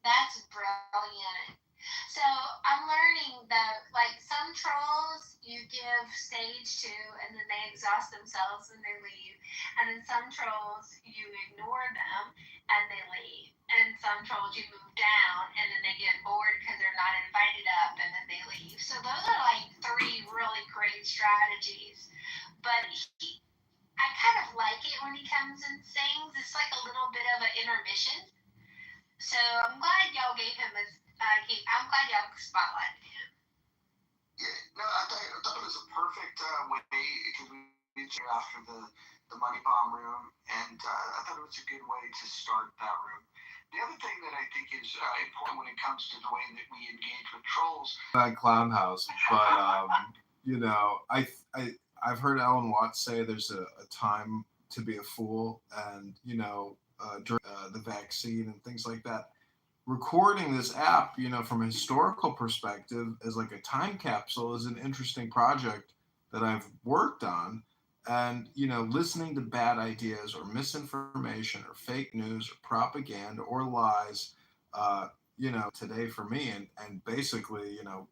That's brilliant. So I'm learning that like some trolls you give stage to and then they exhaust themselves and they leave. And then some trolls you ignore them and they leave. And some trolls you move down and then they get bored because they're not invited up and then they leave. So those are like three really great strategies. But I kind of like it when he comes and sings. It's like a little bit of an intermission. So I'm glad y'all gave him a. I'm glad y'all spotlighted him. Yeah, no, I thought it was a perfect way because we did share after the money bomb room, and I thought it was a good way to start that room. The other thing that I think is important when it comes to the way that we engage with trolls. Clown House, but you know, I've heard Alan Watts say there's a time to be a fool, and you know, during the vaccine and things like that. Recording this app, you know, from a historical perspective, as like a time capsule, is an interesting project that I've worked on. And you know, listening to bad ideas or misinformation or fake news or propaganda or lies, uh, you know, today for me, and basically, you know,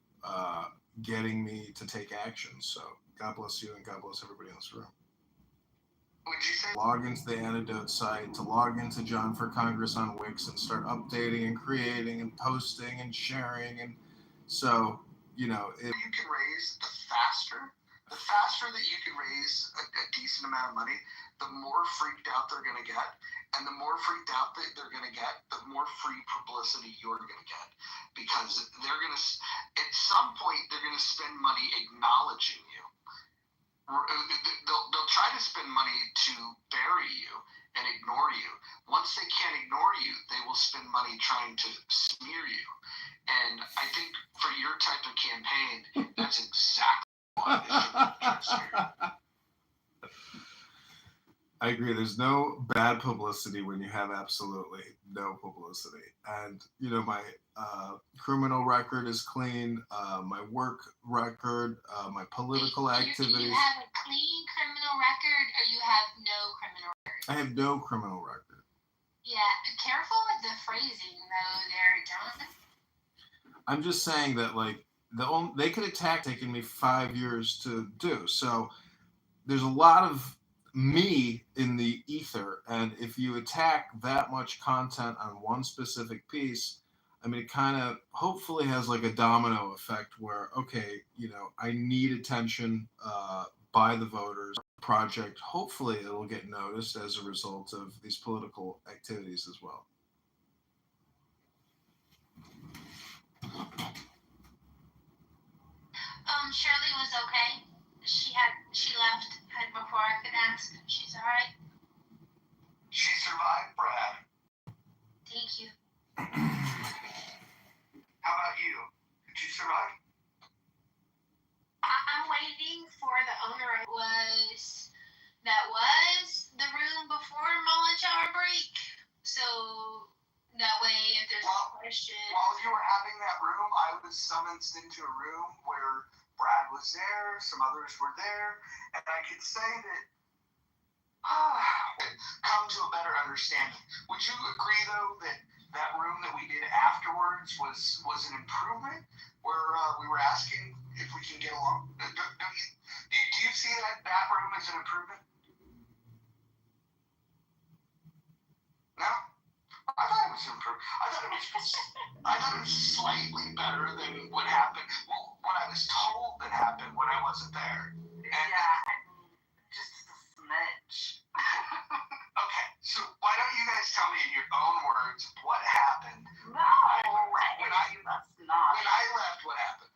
getting me to take action. So God bless you and God bless everybody in this room. Would you say? Log into the Antidote site, to log into John for Congress on Wix and start updating and creating and posting and sharing. And so, you know, You can raise the faster that you can raise a decent amount of money, the more freaked out they're going to get. And the more freaked out that they're going to get, the more free publicity you're going to get. Because they're going to, at some point, they're going to spend money acknowledging you. They'll try to spend money to bury you and ignore you. Once they can't ignore you, they will spend money trying to smear you. And I think for your type of campaign, that's exactly what is smeared. I agree. There's no bad publicity when you have absolutely no publicity. And, you know, my criminal record is clean, my work record, my political activities. You have a clean criminal record or you have no criminal record? I have no criminal record. Yeah, careful with the phrasing, though, there, John. I'm just saying that, like, they could attack taking me 5 years to do. So there's a lot of me in the ether, and if you attack that much content on one specific piece, I mean, it kind of hopefully has like a domino effect where, okay, you know, I need attention by the voters. Project, hopefully it'll get noticed as a result of these political activities as well. Shirley was okay. She left before I could ask. She's all right. She survived, Brad. Thank you. How about you? Did you survive? I'm waiting for the owner that was the room before my lunch hour break. So that way, if there's a question. While you were having that room, I was summoned into a room where Brad was there, some others were there, and I could say that come to a better understanding. Would you agree, though, that that room that we did afterwards was an improvement, where we were asking if we can get along? Do you see that room as an improvement? No? I thought it was improved. I thought it was slightly better than what happened. Well, what I was told that happened when I wasn't there. Just a smidge. Okay, so why don't you guys tell me in your own words what happened? No, when I left, what happened?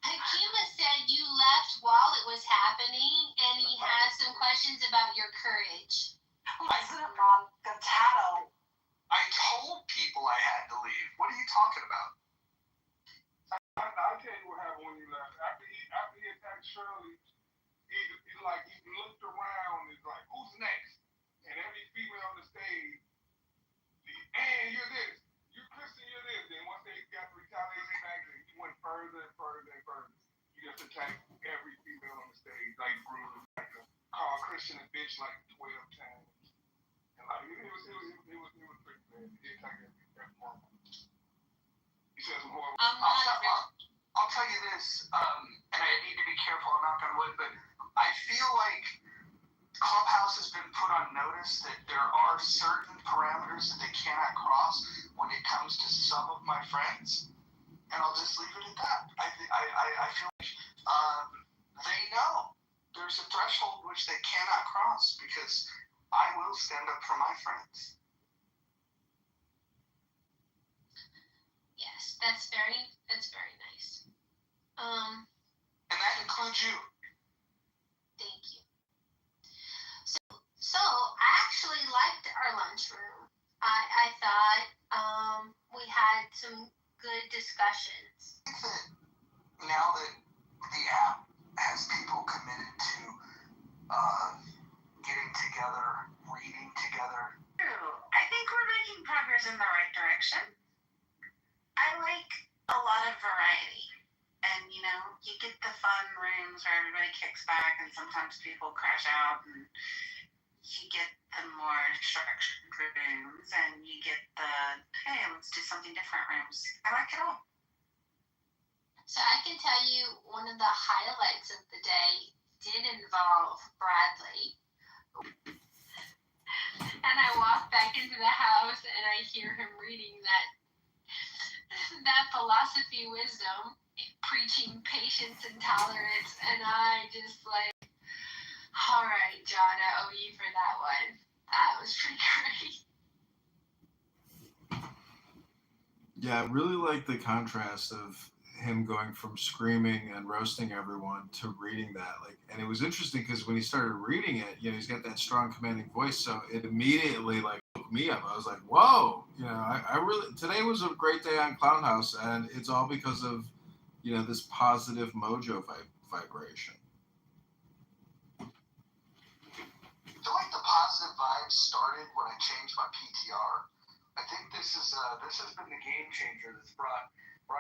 Hakima said you left while it was happening, and he has some questions about your courage. Listen, Mom, Potato. I told people I had to leave. What are you talking about? I'll tell you what happened when you left. After he attacked Shirley, he looked around and like, who's next? And every female on the stage, and you're this, you're Kristen, you're this. And once they got the retaliation back, he went further and further and further. He just attacked every female on the stage, like brutal, like called Christian a bitch like 12 times. And like it was pretty bad. He did take that far. He said some horrible. I'll tell you this, and I need to be careful, I'm knock on wood, but I feel like Clubhouse has been put on notice that there are certain parameters that they cannot cross when it comes to some of my friends, and I'll just leave it at that. I feel like they know there's a threshold which they cannot cross because I will stand up for my friends. Yes, that's very nice. And that includes you. Thank you. So I actually liked our lunchroom. I thought we had some good discussions. I think that now that the app has people committed to getting together, reading together. I think we're making progress in the right direction. I like a lot of variety. And, you get the fun rooms where everybody kicks back and sometimes people crash out, and you get the more structured rooms, and you get the, hey, let's do something different rooms. I like it all. So I can tell you one of the highlights of the day did involve Bradley. And I walk back into the house and I hear him reading that philosophy wisdom, preaching patience and tolerance, and I just like, all right, John, I owe you for that one. That was pretty great. Yeah, I really like the contrast of him going from screaming and roasting everyone to reading that. And it was interesting because when he started reading it, he's got that strong commanding voice, so it immediately woke me up. I was like, whoa, I really, today was a great day on Clown House, and it's all because of this positive mojo vibration. I feel like the positive vibes started when I changed my PTR. I think this has been the game changer that's brought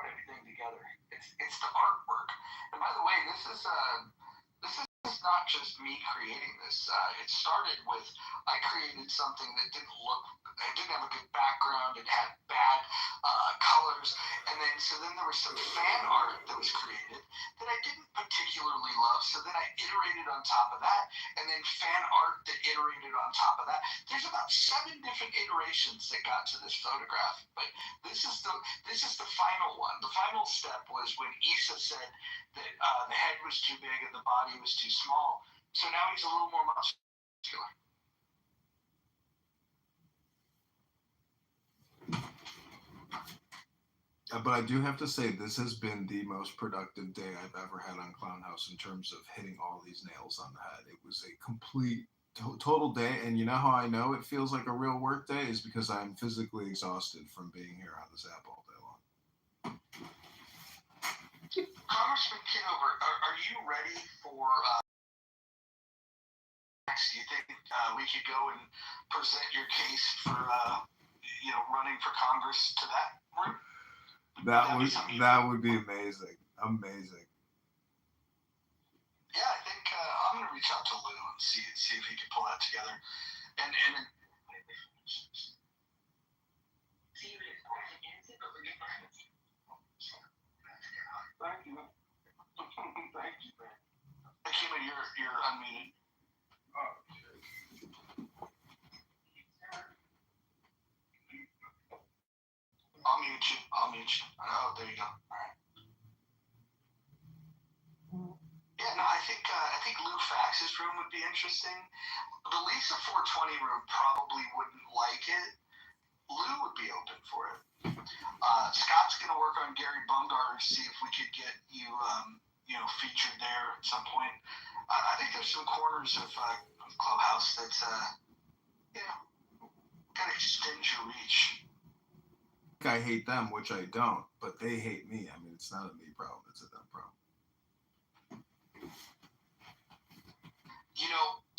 everything together. It's the artwork. And by the way, this is not just me creating this. It started with I created something that didn't have a good background. It had bad colors, and then there was some fan art that was created that I didn't particularly love. So then I iterated on top of that, and then fan art that iterated on top of that. There's about 7 different iterations that got to this photograph, but this is the final one. The final step was when Issa said that the head was too big and the body was too small. So now he's a little more muscular. But I do have to say, this has been the most productive day I've ever had on Clown House in terms of hitting all these nails on the head. It was a complete, total day. And you know how I know it feels like a real work day is because I'm physically exhausted from being here on this app all day long. Congressman Kitover, are you ready for next? Do you think we could go and present your case for running for Congress to that room? That would be amazing. Amazing. Yeah, I think I'm gonna reach out to Lou and see if he can pull that together. And Thank you. Thank you, man. Akima, you're unmuted. I'll mute you. Oh, there you go. All right. Yeah, no, I think Lou Fax's room would be interesting. The Lisa 420 room probably wouldn't like it. Lou would be open for it. Scott's gonna work on Gary Bumgarner, see if we could get you, featured there at some point. I think there's some corners of Clubhouse that's, gotta extend your reach. I hate them, which I don't, but they hate me. I mean, it's not a me problem; it's a them problem.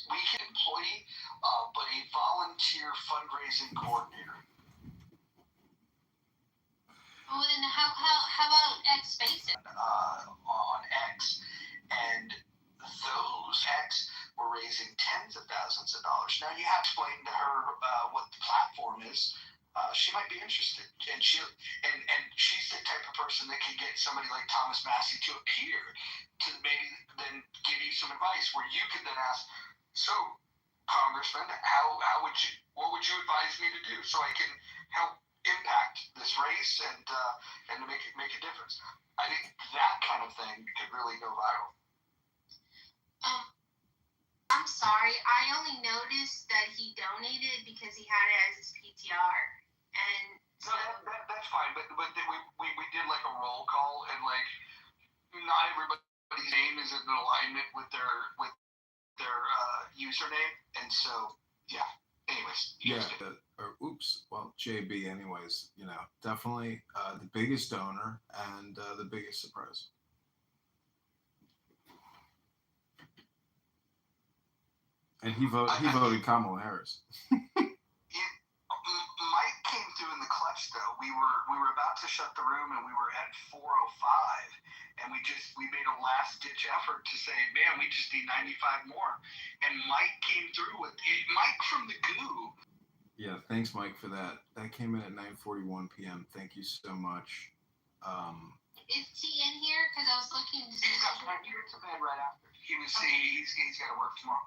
We can employee, but a volunteer fundraising coordinator. Well, then how about X Spaces? On X, and those X we're raising tens of thousands of dollars. Now you have to explain to her what the platform is. She might be interested, and she's the type of person that can get somebody like Thomas Massey to appear to maybe then give you some advice where you could then ask, so Congressman, what would you advise me to do so I can help impact this race and to make a difference? I think that kind of thing could really go viral. I'm sorry, I only noticed that he donated because he had it as his PTR, and so that's fine. But we did like a roll call, and like not everybody's name is in alignment with their username, and so yeah. Anyways, well, JB. Anyways, definitely the biggest donor and the biggest surprise. And he voted Kamala Harris. Mike came through in the clutch though. We were about to shut the room and we were at 4:05, and we made a last ditch effort to say, man, we just need 95 more. And Mike came through with it. Mike from the Goo. Yeah, thanks, Mike, for that. That came in at 9:41 p.m. Thank you so much. Is he in here? Because I was looking to see. He went to bed right after. He's got to work tomorrow.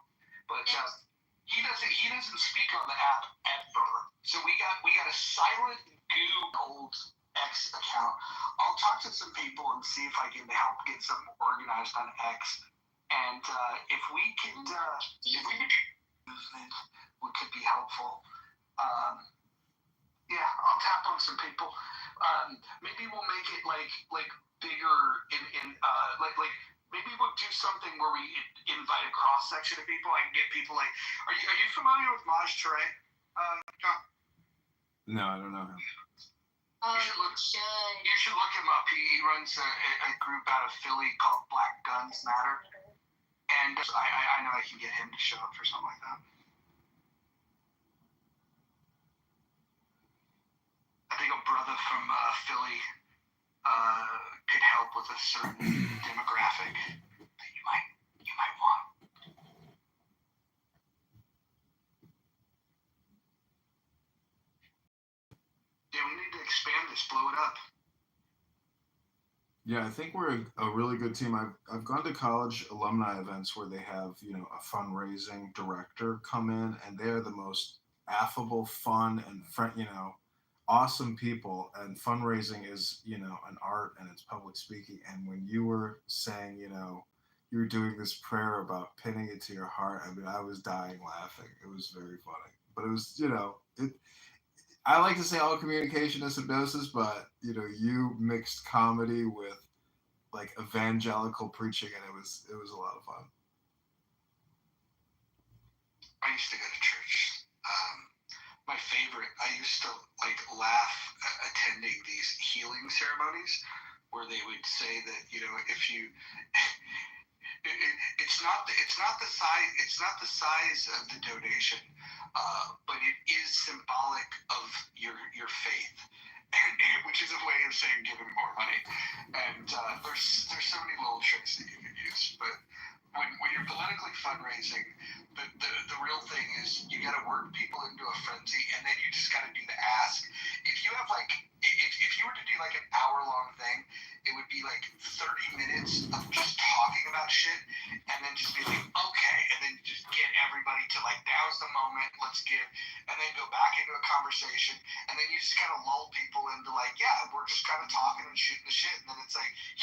But he doesn't speak on the app ever. So we got a silent Goo old X account. I'll talk to some people and see if I can help get something organized on X. And if we could, we could be helpful. Yeah, I'll tap on some people. Maybe we'll make it like bigger in like. Maybe we'll do something where we invite a cross section of people. I can get people like, are you familiar with Maj Touré? John? No, I don't know him. You should look him up. He runs a group out of Philly called Black Guns Matter, and I know I can get him to show up for something like that. I think a brother from Philly could help with a certain demographic that you might want. Yeah, we need to expand this, blow it up. Yeah, I think we're a really good team. I've gone to college alumni events where they have a fundraising director come in, and they're the most affable, fun, and awesome people. And fundraising is an art, and it's public speaking. And when you were saying you were doing this prayer about pinning it to your heart, I mean, I was dying laughing. It was very funny, but it was I like to say all communication is hypnosis, but you mixed comedy with like evangelical preaching, and it was a lot of fun. I used to go to church. My favorite, I used to laugh attending these healing ceremonies where they would say that if you it's not the size of the donation, but it is symbolic of your faith, which is a way of saying giving more money. And there's so many little tricks that you can use, but when you're politically fundraising, the real thing is you got to work people into a frenzy, and then you just got to do the ask. If you have if you were to do like an hour-long thing, it would be like 30 minutes of just talking about shit, and then just be like, okay, and then just get everybody to now's the moment, let's give, and then go back into a conversation, and then you just kind of lull people into yeah, we're just kind of talking and shooting the shit, and then it's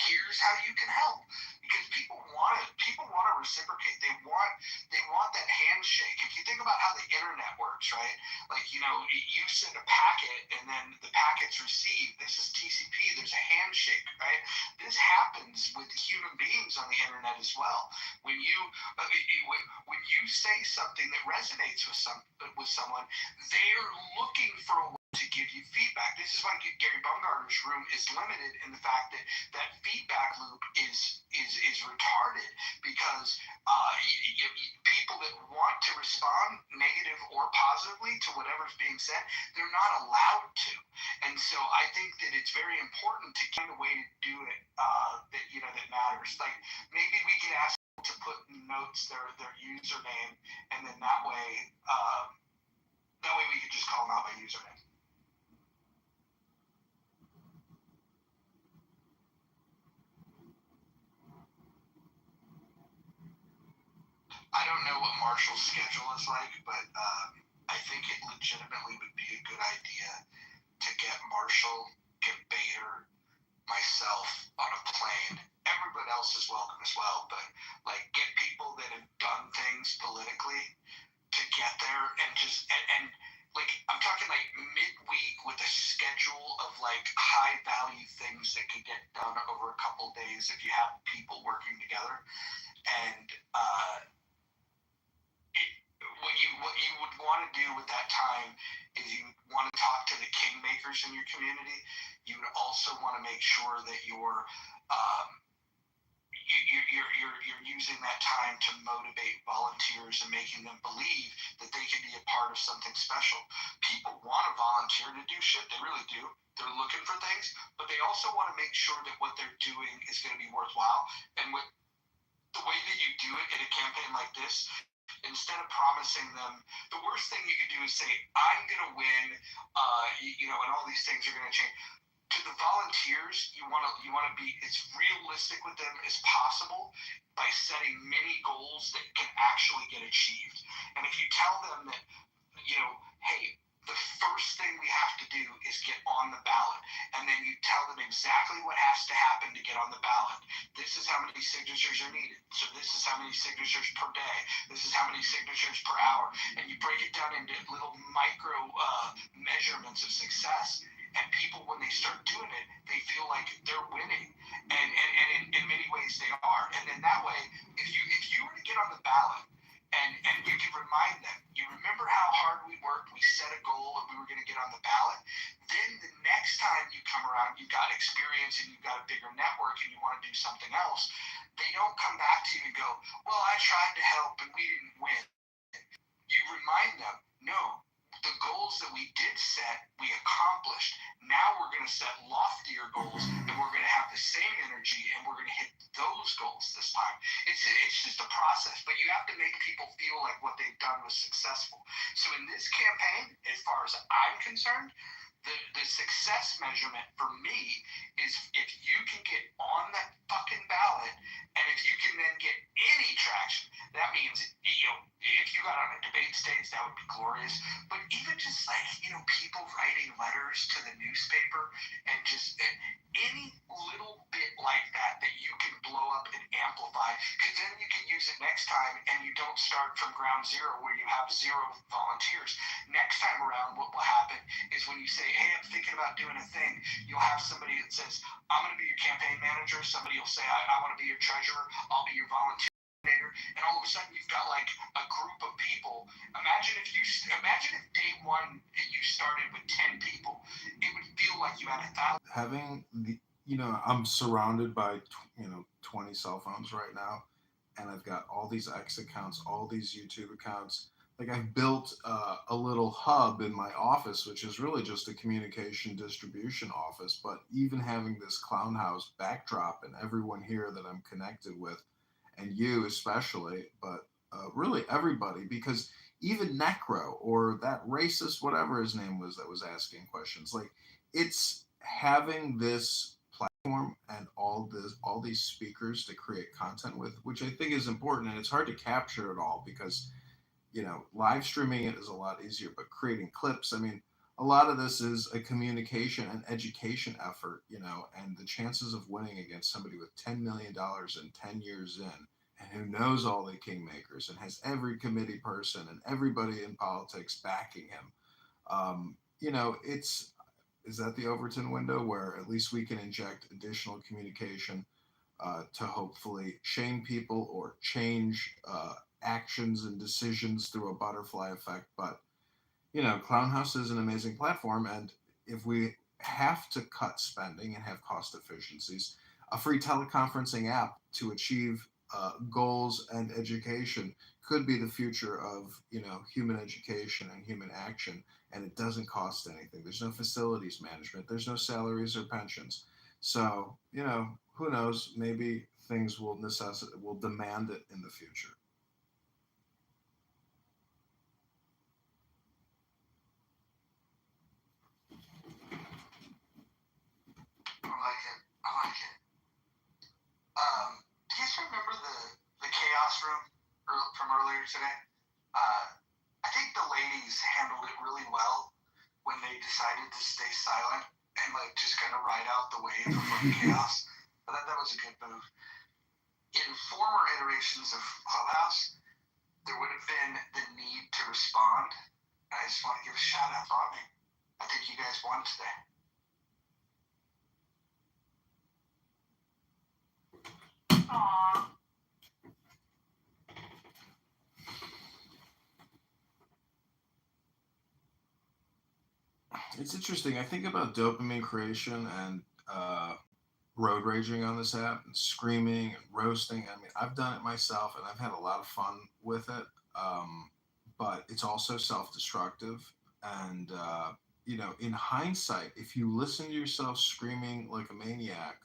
here's how you can help, because people want it. People want to reciprocate. They want that handshake. If you think about how the internet works, right? You send a packet, and then the packet's received. This is TCP. There's a handshake, right? This happens with human beings on the internet as well. When you say something that resonates with someone, they're looking for a way to give you feedback. This is why Gary Bumgarner's room is limited in the fact that feedback loop is retarded, because people that want to respond negative or positively to whatever's being said, they're not allowed to. And so I think that it's very important to find a way to do it that matters. Maybe we could ask to put in notes their username, and then that way we could just call them out by username. I don't know what Marshall's schedule is like, but I think it legitimately would be a good idea to get Marshall, get Bader, myself on a plane. Everybody else is welcome as well, but like get people that have done things politically to get there and just and like I'm talking like midweek with a schedule of like high value things that could get done over a couple of days if you have people working together. And what you would want to do with that time is you want to talk to the kingmakers in your community. You would also want to make sure that you're using that time to motivate volunteers and making them believe that they can be a part of something special. People want to volunteer to do shit. They really do. They're looking for things, but they also want to make sure that what they're doing is going to be worthwhile. And with the way that you do it in a campaign like this, instead of promising them, the worst thing you could do is say, I'm going to win, and all these things are going to change. To the volunteers, you want to be as realistic with them as possible by setting many goals that can actually get achieved. And if you tell them that, hey, the first thing we have to do is get on the ballot, and then you tell them exactly what has to happen to get on the ballot. This is how many signatures are needed. So this is how many signatures per day. This is how many signatures per hour. And you break it down into little micro measurements of success. And people, when they start doing it, they feel like they're winning. And in many ways they are. And then that way, if you were to get on the ballot, and you can remind them, you remember how hard we worked, we set a goal, and we were going to get on the ballot. Then the next time you come around, you've got experience and you've got a bigger network and you want to do something else, they don't come back to you and go, well, I tried to help and we didn't win. You remind them, no, the goals that we did set, we accomplished. Now we're going to set loftier goals, and we're going to have the same energy, and we're going to hit those goals this time. It's just a process, but you have to make people feel like what they've done was successful. So in this campaign, as far as I'm concerned, the success measurement for me is if you can get on that fucking ballot, and if you can then get any traction. That means, if you got on a debate stage, that would be glorious. But even just like, people writing letters to the newspaper and just any little bit like that you can blow up and amplify, because then you can use it next time and you don't start from ground zero where you have zero volunteers. Next time around, what will happen is when you say, hey, I'm thinking about doing a thing, you'll have somebody that says, I'm going to be your campaign manager. Somebody will say, I want to be your treasurer. I'll be your volunteer. And all of a sudden you've got like a group of people. Imagine if day one you started with 10 people. It would feel like you had 1,000. Having I'm surrounded by 20 cell phones right now, and I've got all these X accounts, all these YouTube accounts. Like I've built a little hub in my office, which is really just a communication distribution office. But even having this clown house backdrop and everyone here that I'm connected with, and you especially, but really everybody, because even Necro or that racist, whatever his name was, that was asking questions, like it's having this platform and all these speakers to create content with, which I think is important, and it's hard to capture it all because live streaming it is a lot easier, but creating clips, I mean, a lot of this is a communication and education effort, and the chances of winning against somebody with $10 million and 10 years in, and who knows all the kingmakers and has every committee person and everybody in politics backing him. Is that the Overton window where at least we can inject additional communication to hopefully shame people or change actions and decisions through a butterfly effect. But Clown House is an amazing platform, and if we have to cut spending and have cost efficiencies, a free teleconferencing app to achieve goals and education could be the future of human education and human action, and it doesn't cost anything. There's no facilities management. There's no salaries or pensions. So who knows? Maybe things will demand it in the future. I like it. I like it. Do you guys remember the chaos room from earlier today? I think the ladies handled it really well when they decided to stay silent and like just kind of ride out the wave of like chaos. I thought that was a good move. In former iterations of Clubhouse, there would have been the need to respond. I just want to give a shout out on me. I think you guys won today. Aww. It's interesting. I think about dopamine creation and road raging on this app and screaming and roasting. I mean, I've done it myself and I've had a lot of fun with it. But it's also self-destructive. And in hindsight, if you listen to yourself screaming like a maniac,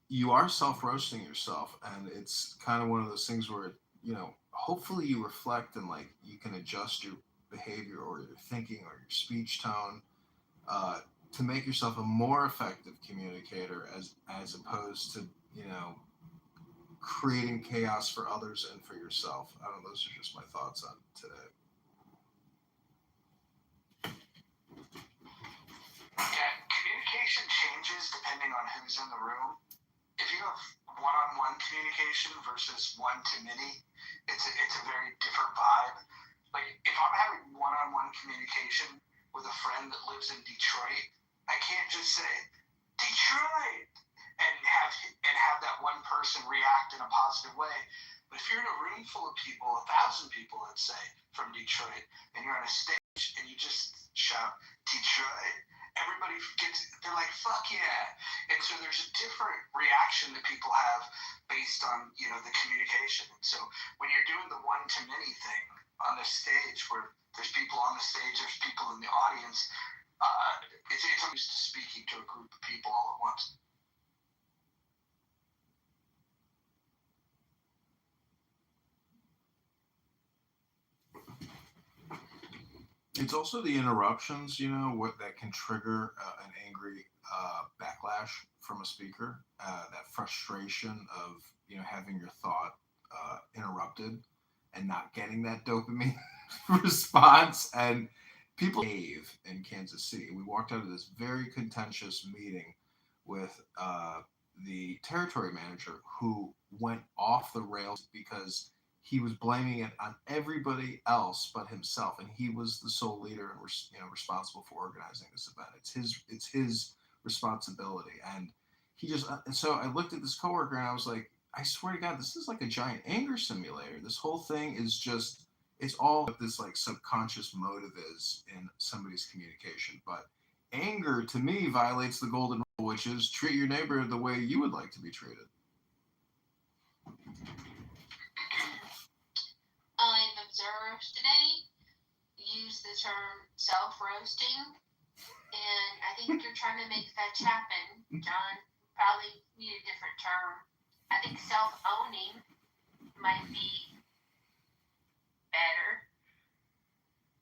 you are self-roasting yourself, and it's kind of one of those things where hopefully you reflect and like you can adjust your behavior or your thinking or your speech tone uh, to make yourself a more effective communicator as opposed to creating chaos for others and for yourself. I don't know, those are just my thoughts on today. Yeah, communication changes depending on who's in the room. If you have one-on-one communication versus one-to-many, it's a very different vibe. Like if I'm having one-on-one communication with a friend that lives in Detroit, I can't just say Detroit and have that one person react in a positive way. But if you're in a room full of people, 1,000 people, let's say, from Detroit, and you're on a stage and you just shout Detroit, everybody they're like, fuck yeah. And so there's a different reaction that people have based on, the communication. And so when you're doing the one-to-many thing on the stage where there's people on the stage, there's people in the audience, it's used to speaking to a group of people all at once. It's also the interruptions, what that can trigger an angry backlash from a speaker, that frustration of having your thought interrupted and not getting that dopamine response. And people cave in Kansas City. We walked out of this very contentious meeting with the territory manager who went off the rails because he was blaming it on everybody else but himself, and he was the sole leader and responsible for organizing this event. It's his responsibility, and he just. And so I looked at this coworker and I was like, I swear to God, this is like a giant anger simulator. This whole thing is just. It's all what this like subconscious motive is in somebody's communication, but anger to me violates the golden rule, which is treat your neighbor the way you would like to be treated. I've observed today use the term self-roasting, and I think you're trying to make fetch happen, John. Probably need a different term. I think self-owning might be better.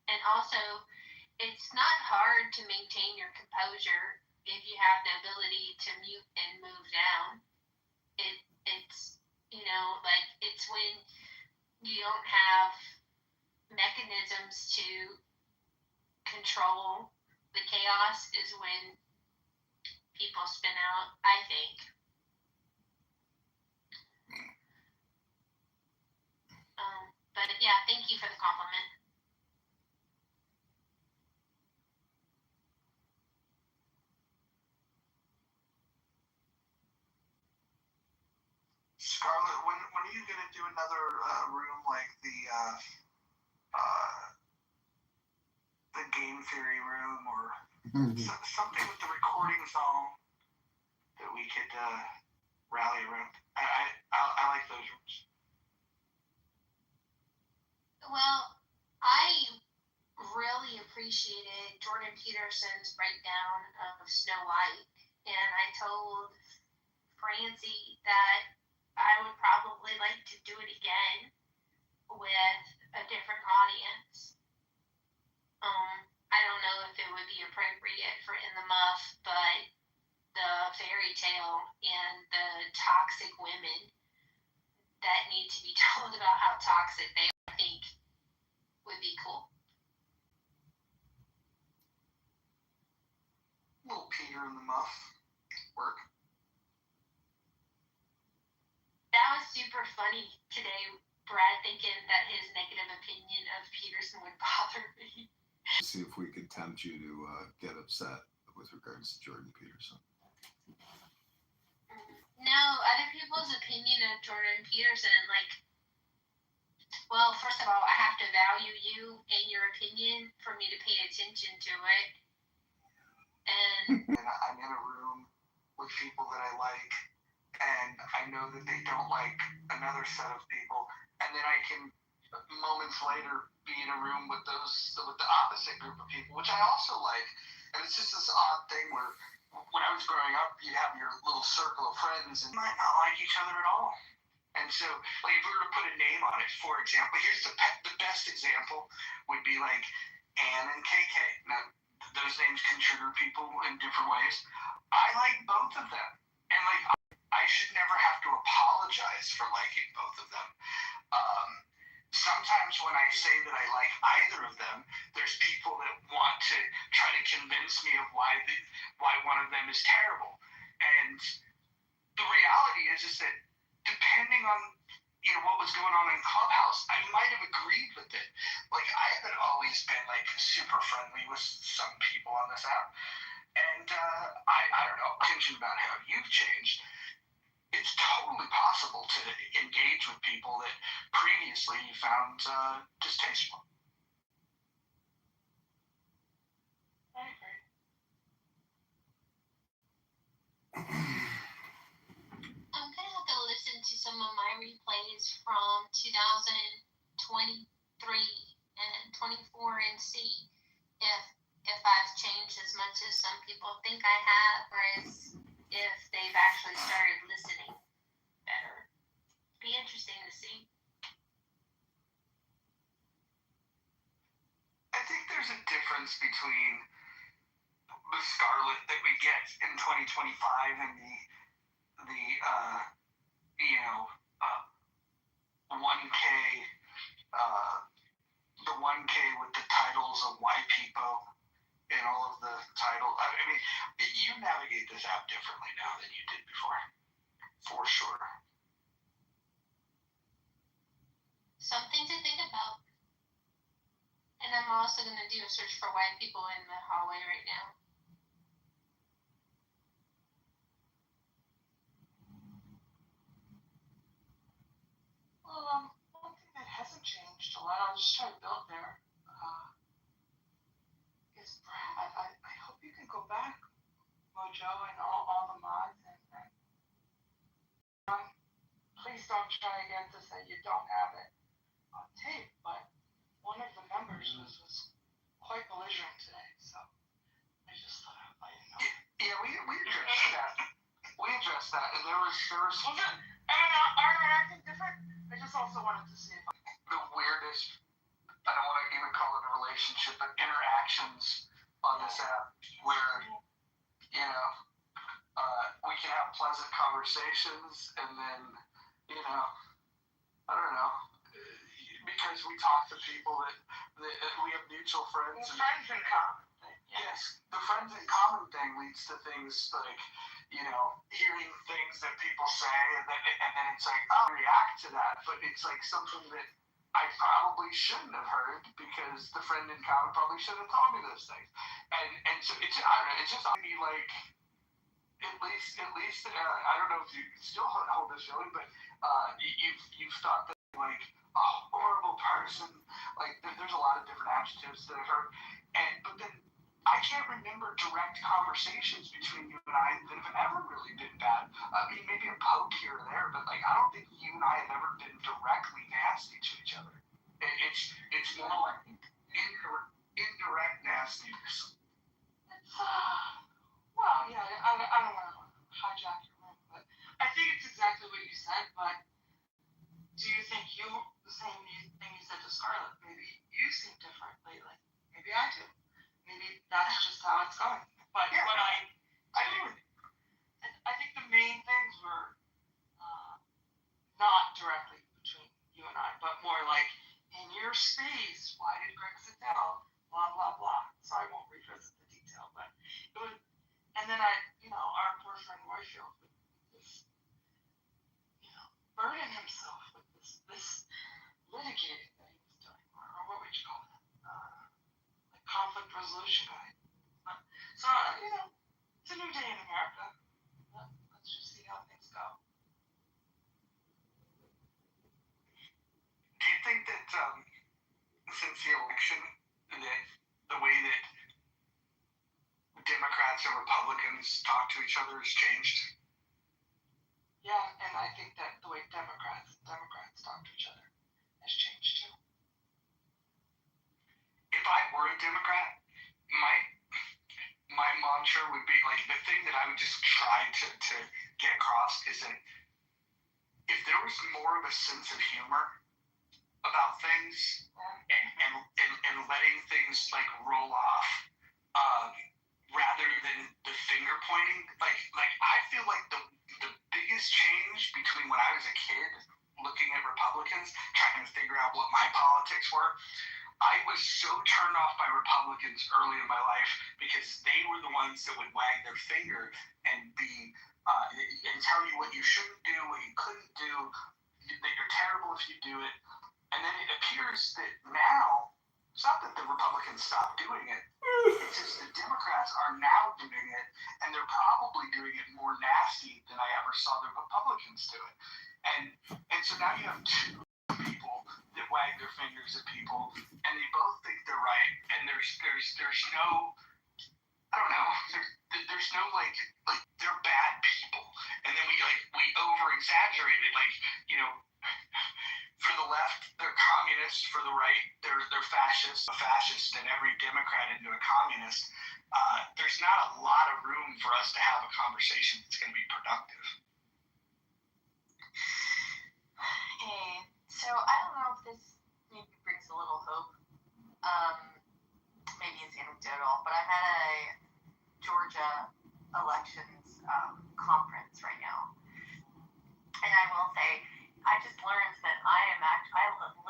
And also, it's not hard to maintain your composure if you have the ability to mute and move down. It's like it's when you don't have mechanisms to control the chaos is when people spin out, I think. But yeah, thank you for the compliment. Scarlett, when are you going to do another room like the game theory room or something with the recordings all that we could rally around? I like those rooms. Well, I really appreciated Jordan Peterson's breakdown of Snow White, and I told Francie that I would probably like to do it again with a different audience. I don't know if it would be appropriate for In the Muff, but the fairy tale and the toxic women that need to be told about how toxic they are, I think would be cool. Little Peter in the Muff work. That was super funny today, Brad, thinking that his negative opinion of Peterson would bother me. See if we could tempt you to get upset with regards to Jordan Peterson. No, other people's opinion of Jordan Peterson, like, well, first of all, I have to value you and your opinion for me to pay attention to it. And I'm in a room with people that I like, and I know that they don't like another set of people, and then I can moments later be in a room with the opposite group of people, which I also like. And it's just this odd thing where when I was growing up, you have your little circle of friends and might not like each other at all. And so, like, if we were to put a name on it, for example, here's the best example would be like Ann and KK. Now, those names can trigger people in different ways. I like both of them. And, like, I should never have to apologize for liking both of them. Sometimes when I say that I like either of them, there's people that want to try to convince me of why one of them is terrible. And the reality is that depending on what was going on in Clubhouse, I might have agreed with it. Like, I haven't always been like super friendly with some people on this app, and I don't know, thinking about how you've changed. It's totally possible to engage with people that previously you found distasteful. I agree. I'm gonna have to listen to some of my replays from 2023 and 24 and see if I've changed as much as some people think I have, or if they've actually started listening better. Be interesting to see. I think there's a difference between the Scarlet that we get in 2025 and the 1K, the 1K with the titles of Y people and all of the title. I mean, you navigate this app differently now than you did before, for sure. Something to think about. And I'm also going to do a search for white people in the hallway right now. Well, one thing that hasn't changed a lot, I'll just try to build there, is Brad, I hope you can go back, Mojo, and all the mods, and please don't try again to say you don't have it on tape, but one of the members was quite belligerent today, so I just thought I'd let you know. Yeah, we addressed that. We addressed that, and there was Was it? Are they acting different? I just also wanted to see if the weirdest, I don't want to even call it a relationship, but interactions on this app where, we can have pleasant conversations and then, I don't know, because we talk to people that we have mutual friends. friends in common. Yes, the friends in common thing leads to things like, hearing things that people say, and then it's like, I'll react to that, but it's like something that I probably shouldn't have heard because the friend in common probably should have told me those things. And so it's, I don't know, it's just like, at least, I don't know if you still hold this feeling, but you've thought that like a horrible person, like there's a lot of different adjectives that I've heard, but then I can't remember direct conversations between you and I that have ever really been bad. I mean, maybe a poke here or there, but like I don't think you and I have ever been directly nasty to each other. It's more like indirect nastiness. Well, yeah, I don't want to hijack your room, but I think it's exactly what you said, but Democrats going. But Yeah. what I think the main things were not directly between you and I, but more like in your space. Why did Greg sit down? Blah blah blah. So I won't revisit the detail, but it was. And then our poor friend Royfield with this, burden himself with this litigating that he was doing, or what would you call it? Like conflict resolution guy. So it's a new day in America. Let's just see how things go. Do you think that since the election, that the way that Democrats and Republicans talk to each other has changed? Yeah, and I think that the way Democrats talk to each other has changed too. If I were a Democrat, my mantra would be like the thing that I would just try to get across is that if there was more of a sense of humor about things and letting things like roll off, rather than the finger pointing, like I feel like the biggest change between when I was a kid looking at Republicans trying to figure out what my politics were, I was so turned off by Republicans early in my life because they were the ones that would wag their finger and and tell you what you shouldn't do, what you couldn't do, that you're terrible if you do it. And then it appears that now, it's not that the Republicans stopped doing it, it's just the Democrats are now doing it, and they're probably doing it more nasty than I ever saw the Republicans do it. And so now you have two people that wag their fingers at people, and they both think they're right, and there's no, I don't know, there's no like they're bad people, and then we over exaggerated, for the left they're communists, for the right they're fascists, a fascist, and every Democrat into a communist. There's not a lot of room for us to have a conversation that's going to be productive. Hey, so I don't know if this maybe brings a little hope. Maybe it's anecdotal, but I'm at a Georgia elections conference right now, and I will say I just learned that I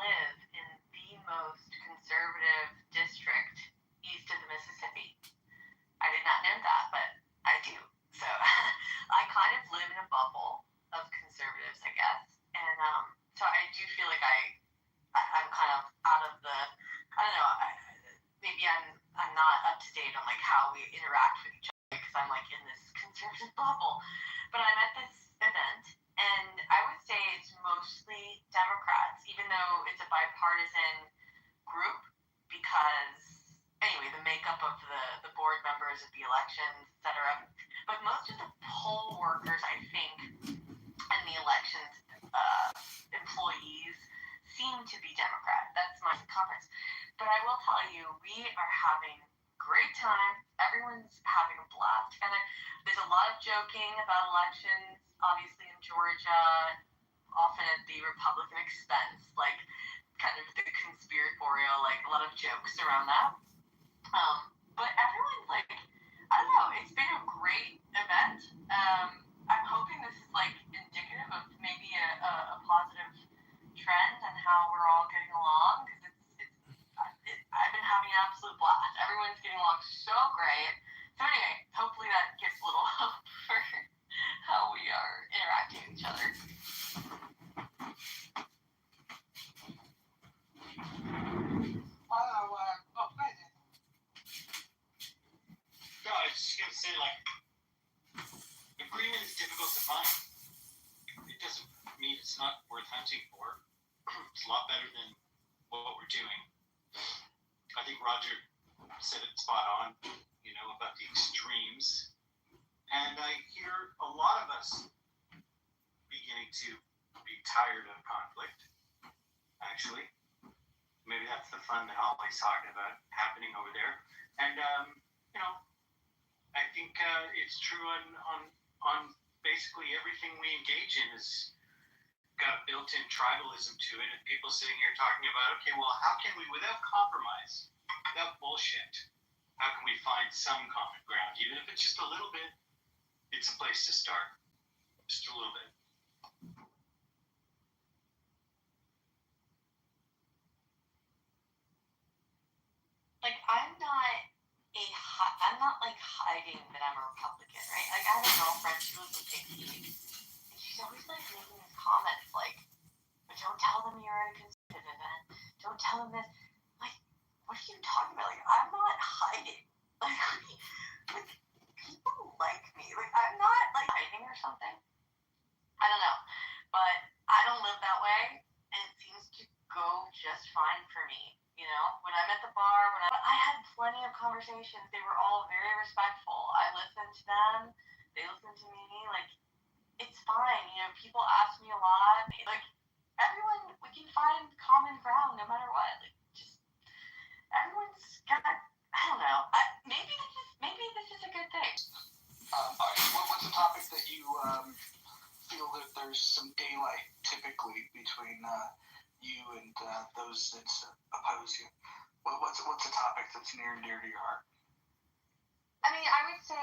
live in the most conservative district east of the Mississippi. I did not know that, but I do. So I kind of live in a bubble of conservatives, I guess. And so I do feel like I'm kind of out of the, I don't know, maybe I'm not up to date on like how we interact with each other because I'm like in this conservative bubble. But I'm at this event, and I would say it's mostly Democrats, even though it's a bipartisan group, because anyway, the makeup of the board members of the elections, etc. But most of the poll workers, I think, and the elections employees seem to be Democrat. That's my conference. But I will tell you, we are having a great time. Everyone's having a blast. And there's a lot of joking about elections, obviously in Georgia, often at the Republican expense, like kind of the conspiratorial, like a lot of jokes around that. But everyone's like, I don't know, it's been a great event. I'm hoping this is like indicative of maybe a positive trend and how we're all getting along, because I've been having an absolute blast. Everyone's getting along so great. So anyway, hopefully that gives a little hope for how we are interacting with each other. No, I was just going to say, like, agreement is difficult to find. It doesn't mean it's not worth hunting for. It's a lot better than what we're doing. I think Roger said it spot on, about the extremes. And I hear a lot of us beginning to be tired of conflict, actually. Maybe that's the fun that Holly's talking about happening over there. And, I think it's true on basically everything we engage in has got built-in tribalism to it, and people sitting here talking about, okay, well, how can we, without compromise, without bullshit, how can we find some common ground? Even if it's just a little bit, it's a place to start. Just a little bit. Like, I'm not like hiding that I'm a Republican, right? Like, I have a girlfriend, she lives in Dixie, and she's always like making these comments like, but don't tell them you're a conservative, and don't tell them this. Like, what are you talking about? Like, I'm not hiding. Like, people like me. Like, I'm not like hiding or something. I don't know, but I don't live that way, and it seems to go just fine for me. You know, when I'm at the bar, but I had plenty of conversations. They were all very respectful. I listened to them. They listened to me. Like, it's fine. You know, people ask me a lot. Like, everyone, we can find common ground no matter what. Like, just everyone's got. I don't know. Maybe this is a good thing. All right, what's a topic that you feel that there's some daylight typically between you and those that oppose you? What's a topic that's near and dear to your heart? I mean, I would say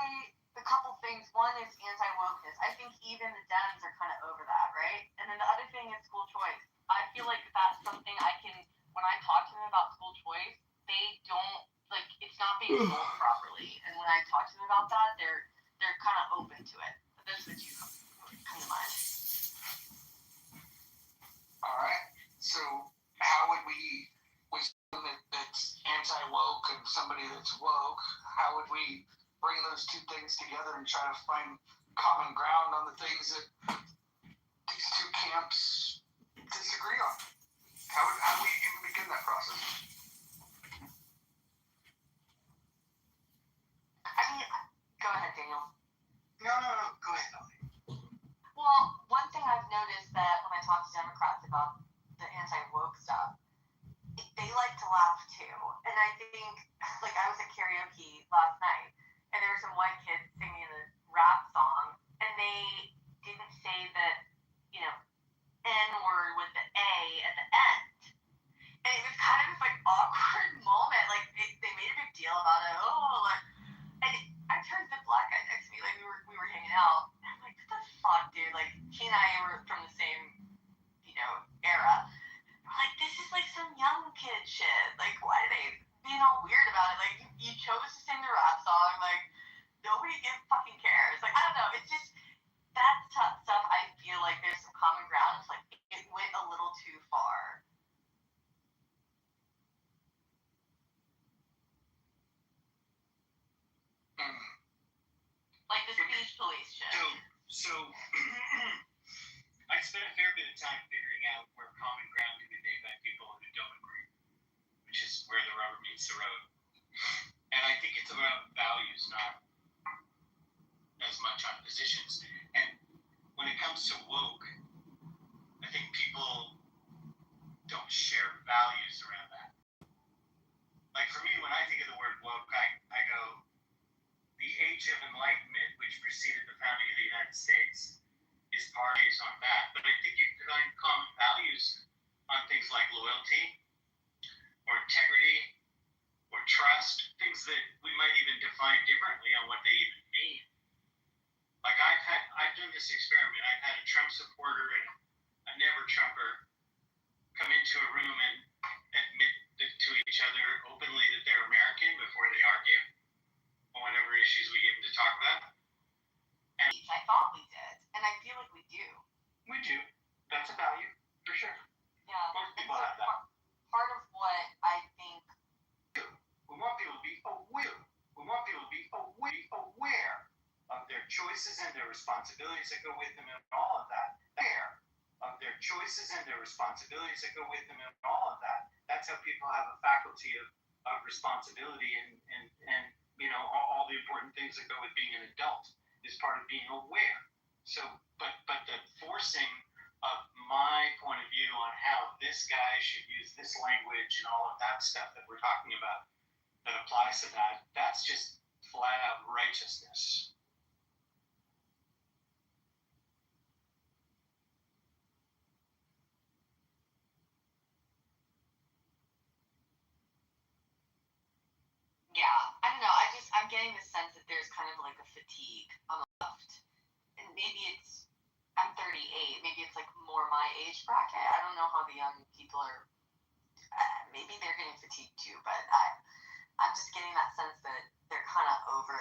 a couple things. One is anti-wokeness. I think even the Dems are kind of over that, right? And then the other thing is school choice. I feel like that's something I can, when I talk to them about school choice, they don't, like, it's not being sold properly. And when I talk to them about that, they're kind of open to it. But those are the two come to mind. All right. So how would we, with someone that's anti-woke and somebody that's woke, how would we bring those two things together and try to find common ground on the things that these two camps disagree on? How would we even begin that process? I mean, go ahead, Daniel. No, go ahead, Ellie. Well, one thing I've noticed that when I talk to Democrats about the anti-woke stuff, they like to laugh too. And I think, like, I was at karaoke last night, and there were some white kids singing a rap song, and they didn't say that, you know, N-word with the A at the end. And it was kind of this, like, awkward moment. Like, they made a big deal about it. Oh, like, and I turned to the black guy next to me, like, we were hanging out. And I'm like, what the fuck, dude? Like, he and I were from the same, you know, era. Like, this is like some young kid shit. Like, why are they being all weird about it? Like, you chose to sing the rap song. Like, nobody fucking cares. Like, I don't know. It's just that stuff. I feel like there's some common ground. It's like it went a little too far. Like the speech police shit. So I spent a fair bit of time figuring out where common ground can be made by people who don't agree, which is where the rubber meets the road. And I think it's about values, not as much on positions. And when it comes to woke, I think people don't share values around that. Like, for me, when I think of the word woke, I go, the age of enlightenment, which preceded the founding of the United States, is parties on that. But I think you can find common values on things like loyalty or integrity or trust, things that we might even define differently on what they even mean. Like, I've done this experiment. I've had a Trump supporter and a never Trumper come into a room and admit to each other openly that they're American before they argue on whatever issues we get them to talk about. And I thought we did, and I feel like we do. We do. That's a value, for sure. Yeah. Most people have that. Part of what I think. We want people to be aware. We want people to be aware of their choices and their responsibilities that go with them and all of that. Aware of their choices and their responsibilities that go with them and all of that. That's how people have a faculty of responsibility and you know, all the important things that go with being an adult is part of being aware. So, but the forcing of my point of view on how this guy should use this language and all of that stuff that we're talking about that applies to that, that's just flat out righteousness. Yeah, I don't know. getting the sense that there's kind of like a fatigue on the left. And maybe I'm 38, maybe it's like more my age bracket. I don't know how the young people are, maybe they're getting fatigued too, but I'm just getting that sense that they're kind of over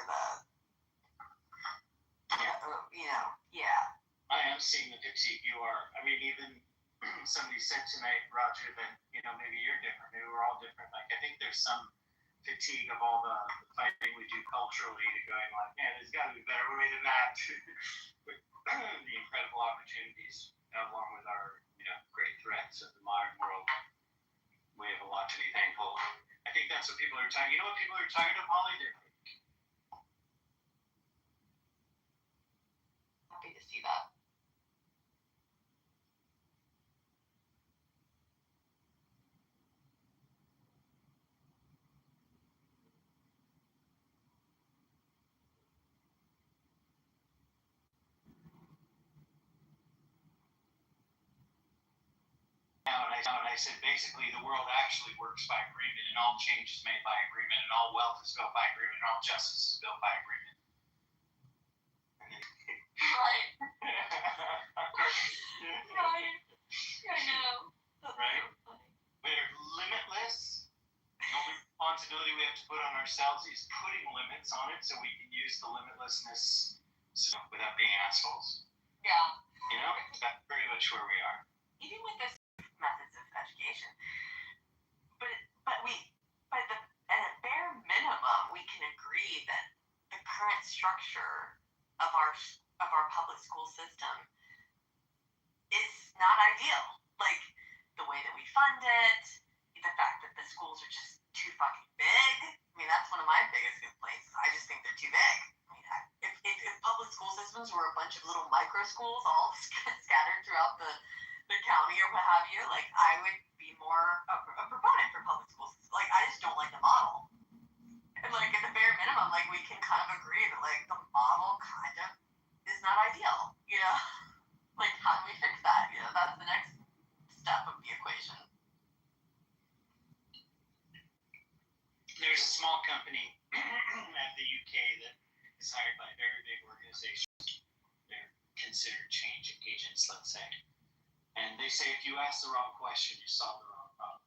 I am seeing the fatigue you are. I mean, even somebody said tonight, Roger, that, maybe you're different. Maybe we're all different. Like, I think there's some fatigue of all the fighting we do culturally to going like, man, there's got to be a better way than that. With the incredible opportunities along with our, great threats of the modern world. We have a lot to be thankful. I think that's what people are tired. You know what people are tired of, Holly? They're happy to see that. and I said basically the world actually works by agreement, and all change is made by agreement, and all wealth is built by agreement, and all justice is built by agreement. Right. Right. I know. Right? We're limitless. The only responsibility we have to put on ourselves is putting limits on it so we can use the limitlessness without being assholes. Yeah. That's pretty much where we are. Even with this methods of education, but at a bare minimum, we can agree that the current structure of our public school system is not ideal. Like the way that we fund it, the fact that the schools are just too fucking big. I mean, that's one of my biggest complaints. I just think they're too big. I mean, if public school systems were a bunch of little micro schools all scattered throughout the county or what have you, like I would be more a proponent for public schools. Like I just don't like the model. And like at the bare minimum, like we can kind of agree that like the model kind of is not ideal. Like how do we fix that? That's the next step of the equation. There's a small company at the UK that is hired by very big organizations. They're considered change agents, let's say. And they say if you ask the wrong question, you solve the wrong problem.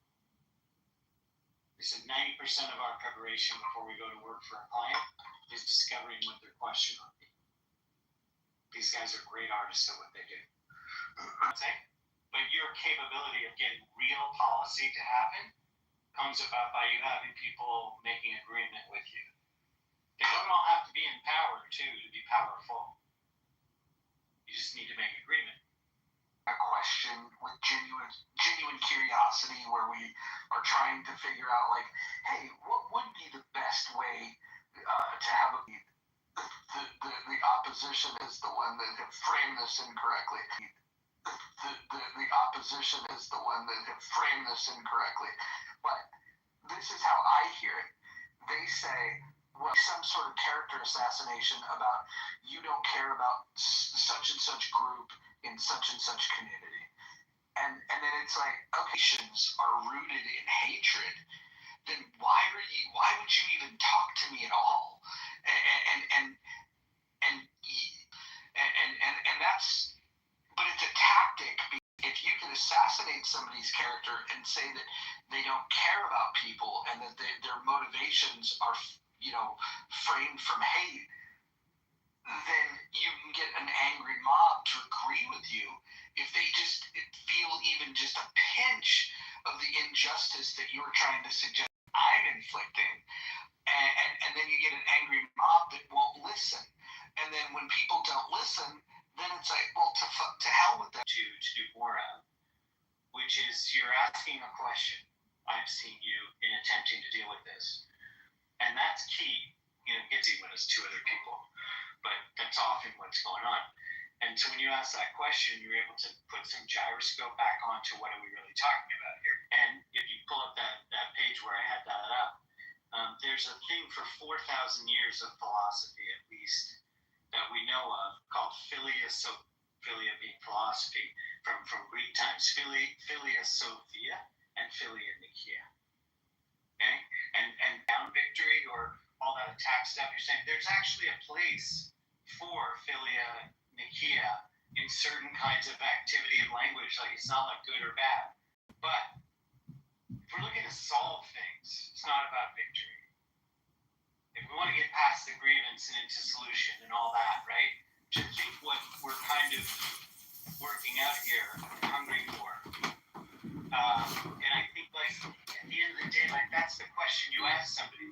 They said 90% of our preparation before we go to work for a client is discovering what their question will be. These guys are great artists at what they do. But your capability of getting real policy to happen comes about by you having people making agreement with you. They don't all have to be in power, too, to be powerful. You just need to make agreement. A question with genuine curiosity where we are trying to figure out like, hey, what would be the best way to have the opposition is the one that have framed this incorrectly. The opposition is the one that have framed this incorrectly. But this is how I hear it. They say, well, some sort of character assassination about you don't care about such and such group in such and such community. And then it's like, okay, nations are rooted in hatred, then why would you even talk to me at all? And that's, but it's a tactic. If you can assassinate somebody's character and say that they don't care about people and that their motivations are, framed from hate, then you can get an angry mob to agree with you if they just feel even just a pinch of the injustice that you're trying to suggest I'm inflicting. And then you get an angry mob that won't listen. And then when people don't listen, then it's like, well, to hell with them. To do more of, which is you're asking a question. I've seen you in attempting to deal with this. And that's key. Get to when it's two other people. But that's often what's going on. And so when you ask that question, you're able to put some gyroscope back onto what are we really talking about here. And if you pull up that page where I had that up, there's a thing for 4,000 years of philosophy, at least, that we know of, called philia being philosophy, from Greek times, philia sophia and philia nikia. Okay? And down victory or all that tax stuff, you're saying there's actually a place for philia, nikia in certain kinds of activity and language. Like it's not like good or bad. But if we're looking to solve things, it's not about victory. If we want to get past the grievance and into solution and all that, right? Which I think what we're kind of working out here, hungry for. And I think, like, at the end of the day, like, that's the question you ask somebody.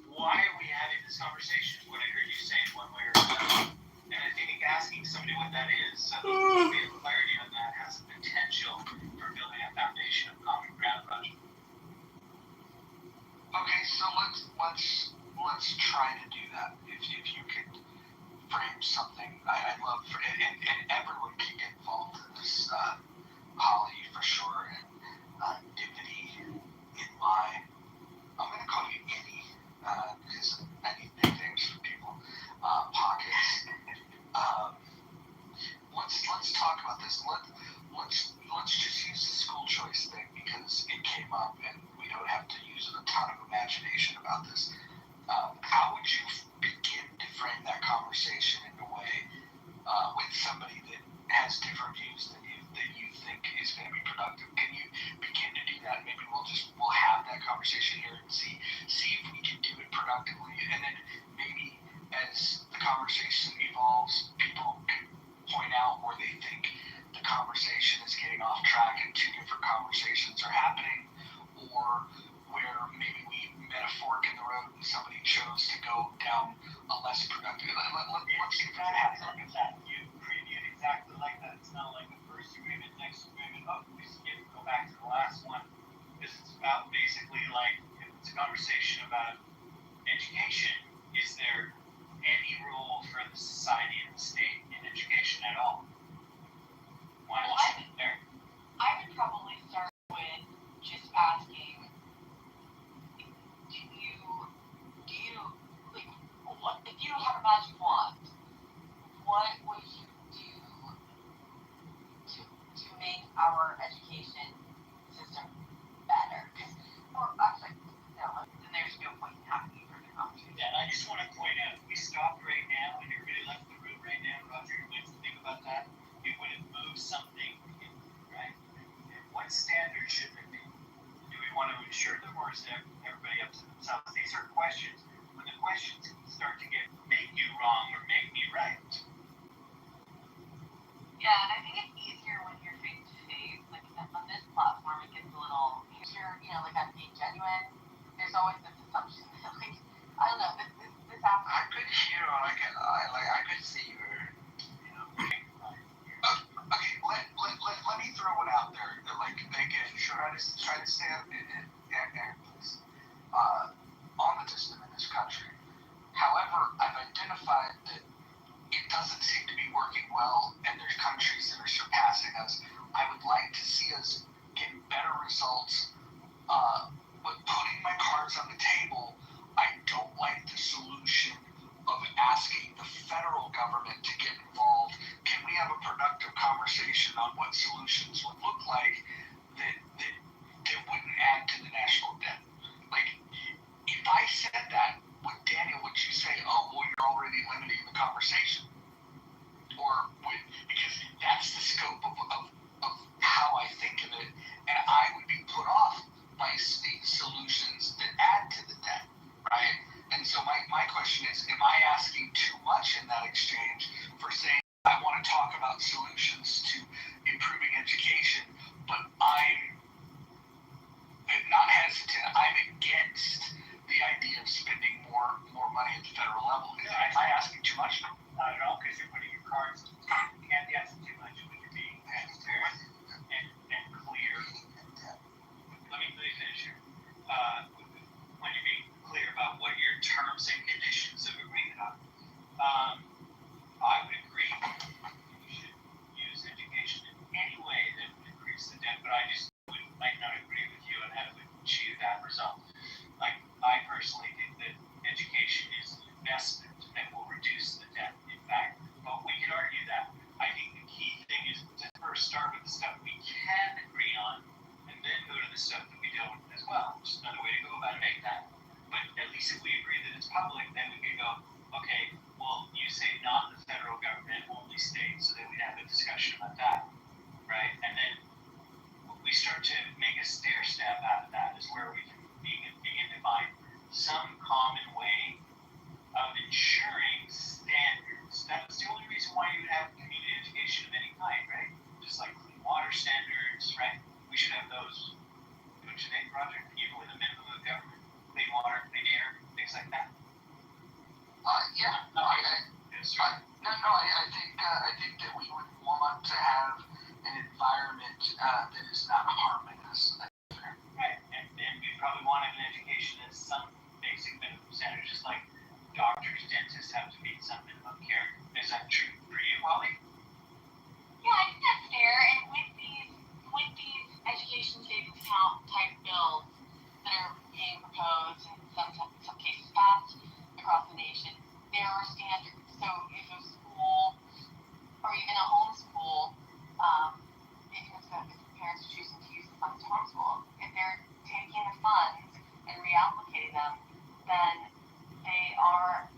Why are we having this conversation? What I heard you saying one way or another. And I think asking somebody what that is, so that we have clarity on that, has the potential for building a foundation of common ground, Roger. Okay, so let's try to do that. If you could frame something, I'd love for and everyone can get involved in this. Holly for sure, and Divinity in my. I'm gonna call you Annie because I need nicknames for people. Pockets. Let's talk about this. Let's just use the school choice thing because it came up and we don't have to use a ton of imagination about this. How would you begin to frame that conversation in a way with somebody that has different views than you that you think is going to be productive? Can you begin to do that? Maybe we'll have that conversation here and see if we can do it productively, and then maybe as the conversation evolves, people can point out where they think the conversation is getting off track and two different conversations are happening, or where maybe we met a fork in the road and somebody chose to go down a less productive. Let's see if that happens. You previewed exactly like that. It's not like the first agreement, next agreement. Oh, we skip, go back to the last one. This is about basically like it's a conversation about education. Is there any role for the society and the state in education at all? Why not sit there? I would probably start with just asking, do you like what if you have a magic wand, what would you do to make our education system better? Or actually, no, then there's no point in having a further conversation. Yeah, and I just want to point out, if we stopped right now and everybody left the room right now, Roger, you might think about that. It would have moved something, right? And what standard should it be? Do we want to ensure them, or is everybody up to themselves? These are questions. When the questions start to make you wrong or make me right. Yeah, and I think it's easier when you're face to face. Like on this platform, it gets a little. Like I'm being genuine. There's always this assumption that, like, I don't know, this happens. I could hear, I could see your, Okay, let me throw it out there. Like again, try to stay up and on the system in this country. However, I've identified that it doesn't seem to be working well, and there's countries that are surpassing us. I would like to see us get better results. But putting my cards on the table, I don't like the solution of asking the federal government to get involved. Can we have a productive conversation on what solutions would look like that wouldn't add to the national debt? Like, if I said that, Daniel, would you say, oh, well, you're already limiting the conversation? Or because that's the scope of how I think of it, and I would be put off by state solutions that add to the debt, right? And so my question is, am I asking too much in that exchange for saying I want to talk about solutions to improving education, but I'm not hesitant, I'm against the idea of spending more money at the federal level? Am I asking too much? Not at all, because you're putting your cards. You can't be asking too much when you're being transparent and clear. Let me finish here. When you're being clear about what your terms and conditions of agreement are. I would agree you should use education in any way that would increase the debt, but I just might not agree with you on how to achieve that result. Like, I personally think that education is an investment that will reduce the debt, in fact, but we could argue that. I think the key thing is to first start with the stuff we can agree on, and then go to the stuff that we don't as well, which is another way to go about it, make that. But at least if we agree that it's public, then we state, so that we'd have a discussion about that, right? And then we start to make a stair step out of that is where we can begin to find some common way of ensuring standards. That's the only reason why you would have community education of any kind, right? Just like clean water standards, right? We should have those. Don't you think, Roger? Even with a minimum of government, clean water, clean air, things like that. Yeah, no, I think that we would want to have an environment that is not harming us. Right, and we probably want an education that's some basic minimum standards, just like doctors, dentists have to meet some minimum care. Is that true for you, Holly? Yeah, I think that's fair. And with these education savings account type bills that are being proposed and some cases passed across the nation, there are standards. So if a school or even a homeschool, if parents are choosing to use the funds to homeschool, if they're taking the funds and reallocating them, then they are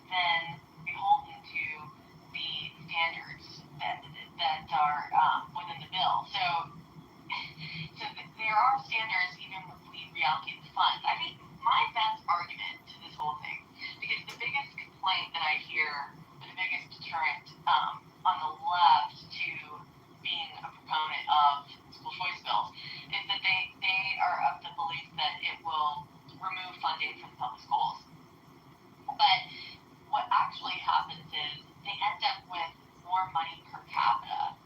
then beholden to the standards that are within the bill. So there are standards even if we reallocate the funds. I think my best argument to this whole thing, because the biggest complaint that I hear, the biggest deterrent on the left to being a proponent of school choice bills, is that they are of the belief that it will remove funding from public schools. But what actually happens is they end up with more money per capita.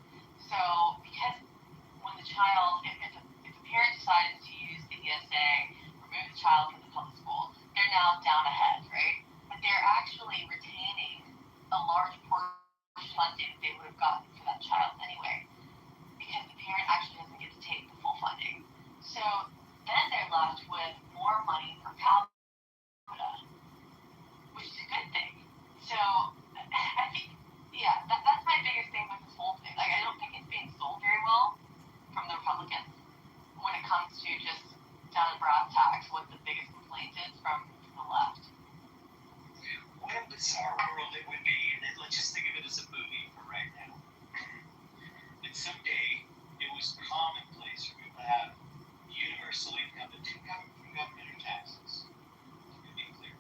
So because when the child, if a parent decides to use the ESA, remove the child from the public school, they're now down ahead, right? But they're actually retaining a large portion of funding they would have gotten for that child anyway, because the parent actually doesn't get to take the full funding. So then they're left with more money per capita, which is a good thing. So I think, yeah, that's my biggest thing with this whole thing. Like, I don't think it's being sold very well from the Republicans when it comes to just down to brass tacks what the biggest complaint is from the left. What a bizarre world it would be, and let's just think of it as a movie for right now. And someday it was commonplace for people to have universal income that didn't come from government or taxes, to be clear.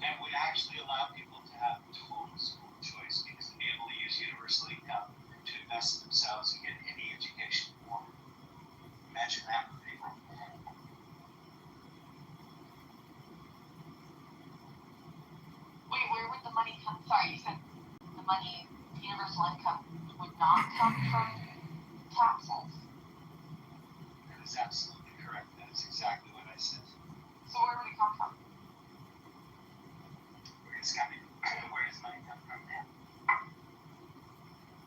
That would actually allow people to have total school choice because they'd be able to use universal income to invest in themselves and get any education they want. Imagine that movie. Wait, where would the money come? Sorry, you said the money, universal income, would not come from taxes. That is absolutely correct. That is exactly what I said. So where would it come from? Where is money come from now?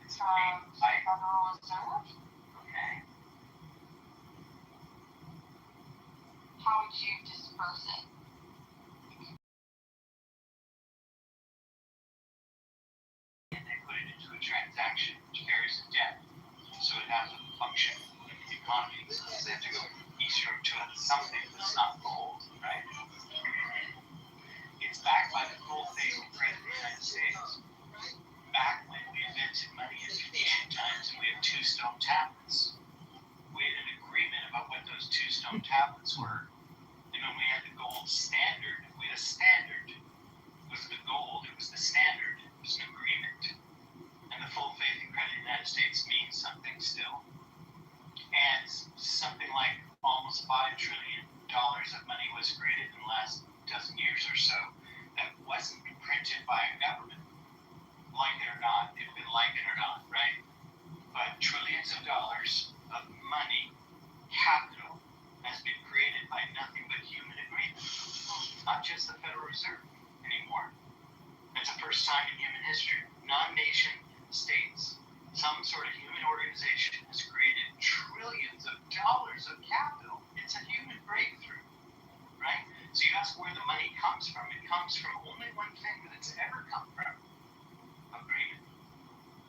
It's From the Federal Reserve? Okay. How would you disperse it? And they put it into a transaction which carries a debt. So it has a function in the economy. So they have to go issue to something that's not gold, right? It's backed by the gold phase of credit in the United States. Back when we invented money in Phoenician times and we had 2 stone tablets. We had an agreement about what those 2 stone tablets were. And when we had the gold standard, we had a standard. It was the gold, it was the standard, it was an agreement. And the full faith and credit in the United States means something still. And something like almost $5 trillion of money was created in the last dozen years or so that wasn't printed by a government. Like it or not, if we like it or not, right? But trillions of dollars of money, capital, has been created by nothing but human agreement. Not just the Federal Reserve anymore. It's the first time in human history. Non-nation states, some sort of human organization has created trillions of dollars of capital. It's a human breakthrough, right? So you ask where the money comes from. It comes from only one thing that it's ever come from. Agreement.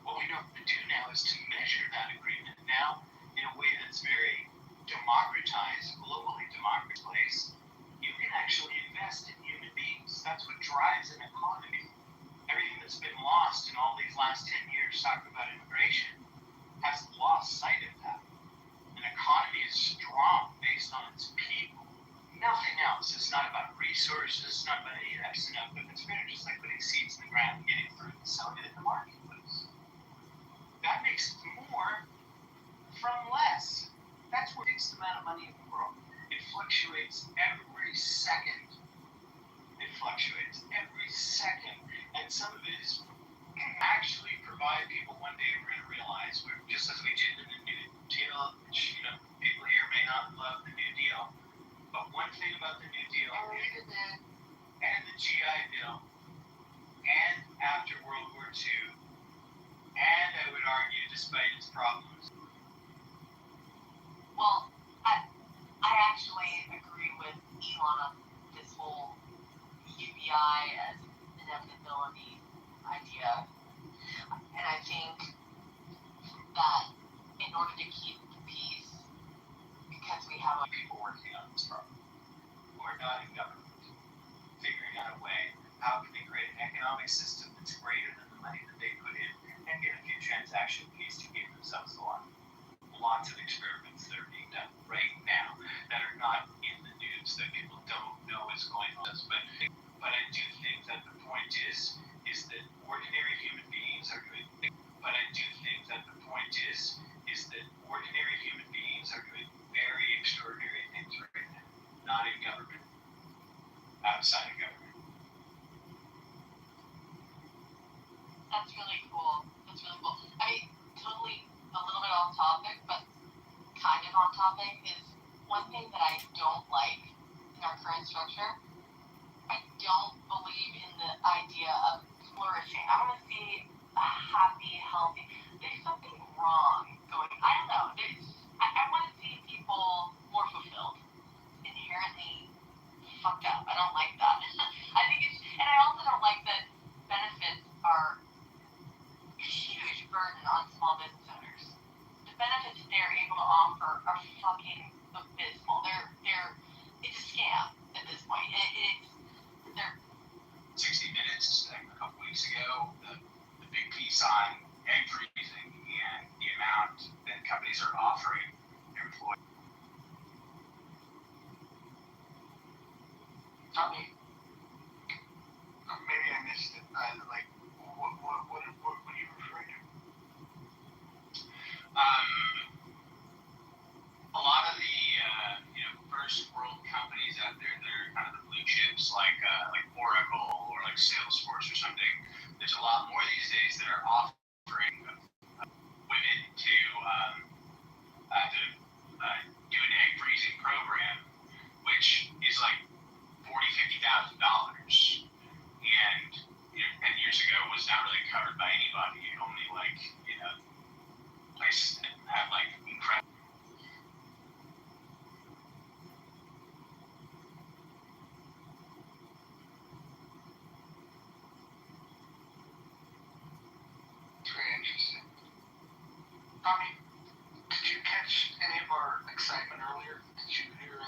What we have to do now is to measure that agreement now in a way that's very democratized, globally democratized. You can actually invest in human beings. That's what drives an economy. Everything that's been lost in all these last 10 years talking about immigration has lost sight of that. An economy is strong based on its people. Nothing else. It's not about resources. It's not about any of that stuff. But it's better just like putting seeds in the ground and getting fruit and selling it in the marketplace. That makes more from less. That's what takes the amount of money in the world. It fluctuates every second. It fluctuates every second. And some of it is actually provide people one day we're going to realize, just as we did in the New Deal, which people here may not love the New Deal, but one thing about the New Deal and the GI Bill and after World War II, and I would argue despite its problems. Well, I actually agree with Elon on this whole UBI as inevitability idea. And I think that in order to keep the peace, because we have people working on this problem who are not in government, figuring out a way, how can they create an economic system that's greater than the money that they put in and get a few transaction fees to keep themselves alive. Lots of experiments that are being done right now that are not in the news, that people don't know is going on. But I do think that the point is that ordinary human beings are doing very extraordinary things right now. Not in government. Outside of government. That's really cool. I mean, totally a little bit off topic, but kind of on topic is one thing that I don't like in our current structure. I don't believe in the idea of flourishing. I want to see a happy, healthy. There's something wrong going. I don't know. I want to see people more fulfilled. Inherently fucked up. I don't like that. I think and I also don't like that benefits are a huge burden on small business owners. The benefits they're able to offer are fucking abysmal. It's a scam at this point. They're 60 Minutes a couple weeks ago, the big piece on egg freezing and the amount that companies are offering their employees. Maybe I missed it. What are you referring to? A lot of the first world companies out there that are kind of the blue chips, like Oracle or like Salesforce or something. There's a lot more these days that are offering women to do an egg freezing program, which is like $40,000-$50,000, and 10 years ago was not really covered by anybody. Only places that have incredible. Very interesting. Tommy, did you catch any of our excitement earlier? Did you hear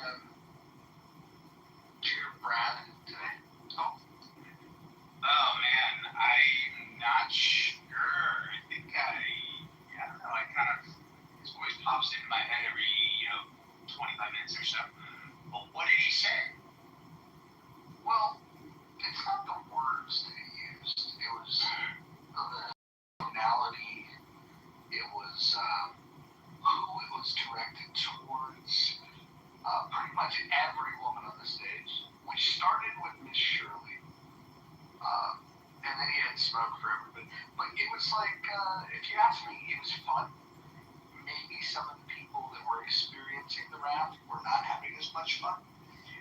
Brad today? Oh man, I'm not sure. I think I don't know. His voice pops into my head every 25 minutes or so. Well, what did he say? Well, it's not the words that he used. It was the tonality. It was who it was directed towards. Pretty much every woman on the stage. We started with Miss Shirley, and then he had smoke for everybody. But it was if you ask me, it was fun. Maybe some of the people that were experiencing the raft were not having as much fun.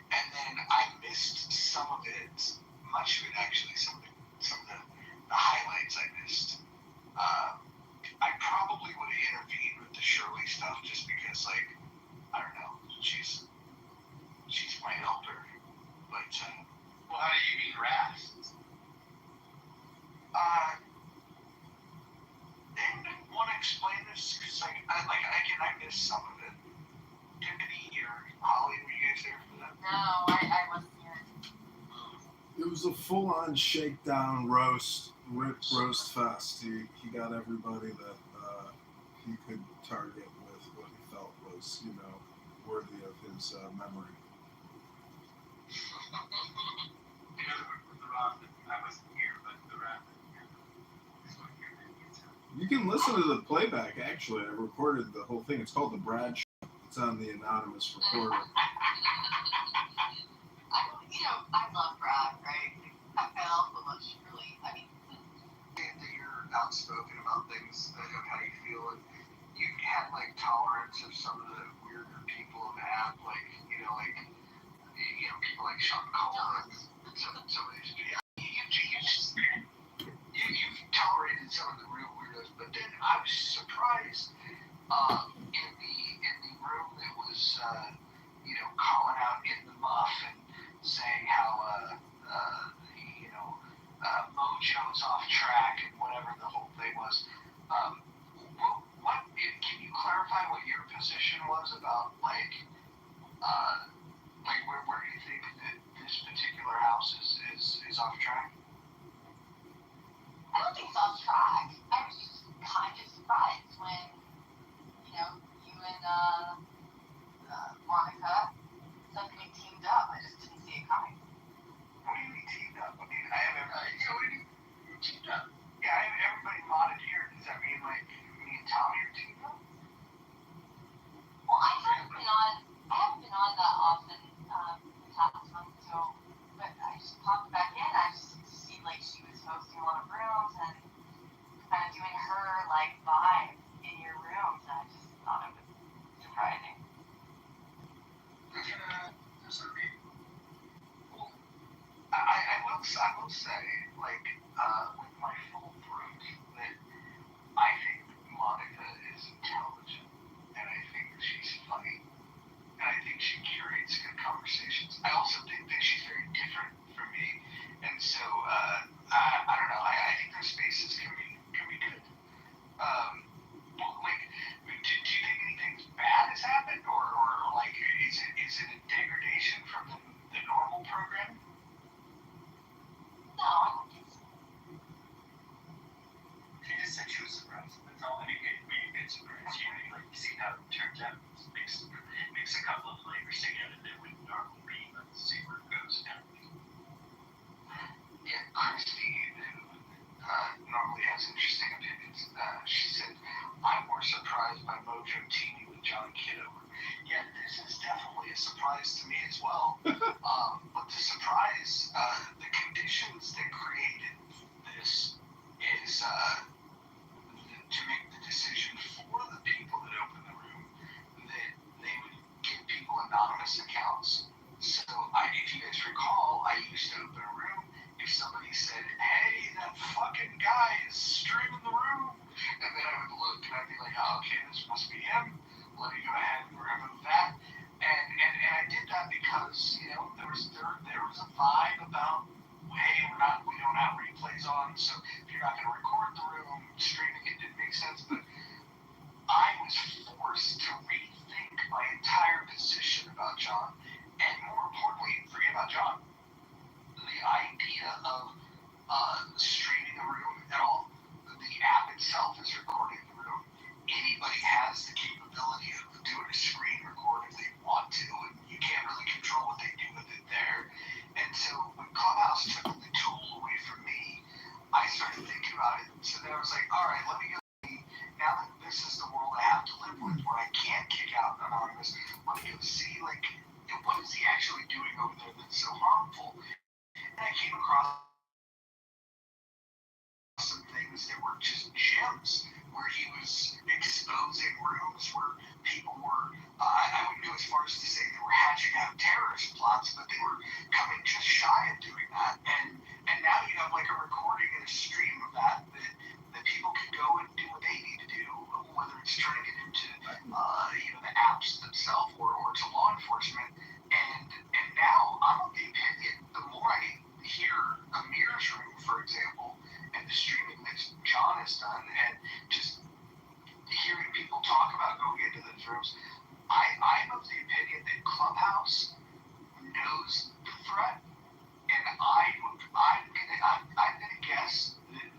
And then I missed some of it, much of it actually, some of the highlights I missed. I probably would have intervened with the Shirley stuff just because, I don't know, she's my elder. But, well, how do you mean raft? Anyone want to explain this? Because, I missed some of it. Tiffany or Holly, were you guys there for that? no, I wasn't here. It was a full-on shakedown roast roast fest. He got everybody that he could target with what he felt was, worthy of his memory. You can listen to the playback. Actually, I recorded the whole thing. It's called The Brad Show. It's on the anonymous recorder. I love Brad, right? I also love Shirley. I mean, that you're outspoken about things of how you feel, and you had like tolerance of some of the weirder people in the app, like people like Sean Collins, some of these. Yeah, you've tolerated some of the real weirdos, but then I was surprised in the room that was calling out in the muff and saying how Mojo's off track and whatever the whole thing was. What can you clarify what your position was about where you think that this particular house is off track? I don't think it's off track. I was just kind of surprised when, you and Monica suddenly teamed up. I just didn't see it coming. What do you mean teamed up? I mean, I have everybody. What do you mean teamed up? Yeah, I have everybody modded here. Does that mean like me and Tommy are teamed up? Well, I haven't been on that often the past month, but I just popped back in. I just seen like she was hosting a lot of rooms and kind of doing her like vibe in your rooms, and I just thought it was surprising. I will say, like, with my full throat, that I think Monica is intelligent, and I think she's funny, and I think she curates good conversations. I also think that she's very different from me, and so I don't know. I think their spaces can be good. Do you think anything bad has happened, or like is it a degradation from the normal program? No, I don't think so. She just said she was surprised. That's all. I mean, it's surprised. You see how it turns out. Mix a couple of flavors together that wouldn't normally be. Let's see where it goes now. Yeah, Christine, who normally has interesting opinions, she said, I'm more surprised by Mojo teaming with John Kitover. Yeah, this is definitely a surprise to me as well. But the surprise, the conditions that created this is to make the decision for the people that open the room that they would give people anonymous accounts. So if you guys recall, I used to open a room. If somebody said, hey, that fucking guy is streaming the room, and then I would look and I'd be like, oh, okay, this must be him. Let me go ahead and remove that. And I did that because, there was a vibe about, hey, we don't have replays on, so if you're not going to record the room, streaming it didn't make sense. But I was forced to rethink my entire position about John, and more importantly, forget about John. The idea of streaming the room at all. The app itself is recording the room. Anybody has the capability of doing a screen record if they want to, and you can't really control what they do with it there. And so when Clubhouse took the tool away from me, I started thinking about it. So then I was like, all right, let me go. Now that this is the world I have to live with, where I can't kick out anonymous, let me go see, like, what is he actually doing over there that's so harmful? And I came across some things that were just gems, where he was exposing rooms where people were, I wouldn't go as far as to say they were hatching out terrorist plots, but they were coming just shy of doing that. And now you have like a recording and a stream of that people can go and do what they need to do, whether it's turning it into the apps themselves or to law enforcement. And now I'm of the opinion, the more I hear Amir's room, for example, and the streaming that John has done, and just hearing people talk about going into those rooms, I'm of the opinion that Clubhouse knows the threat, and I'm gonna guess that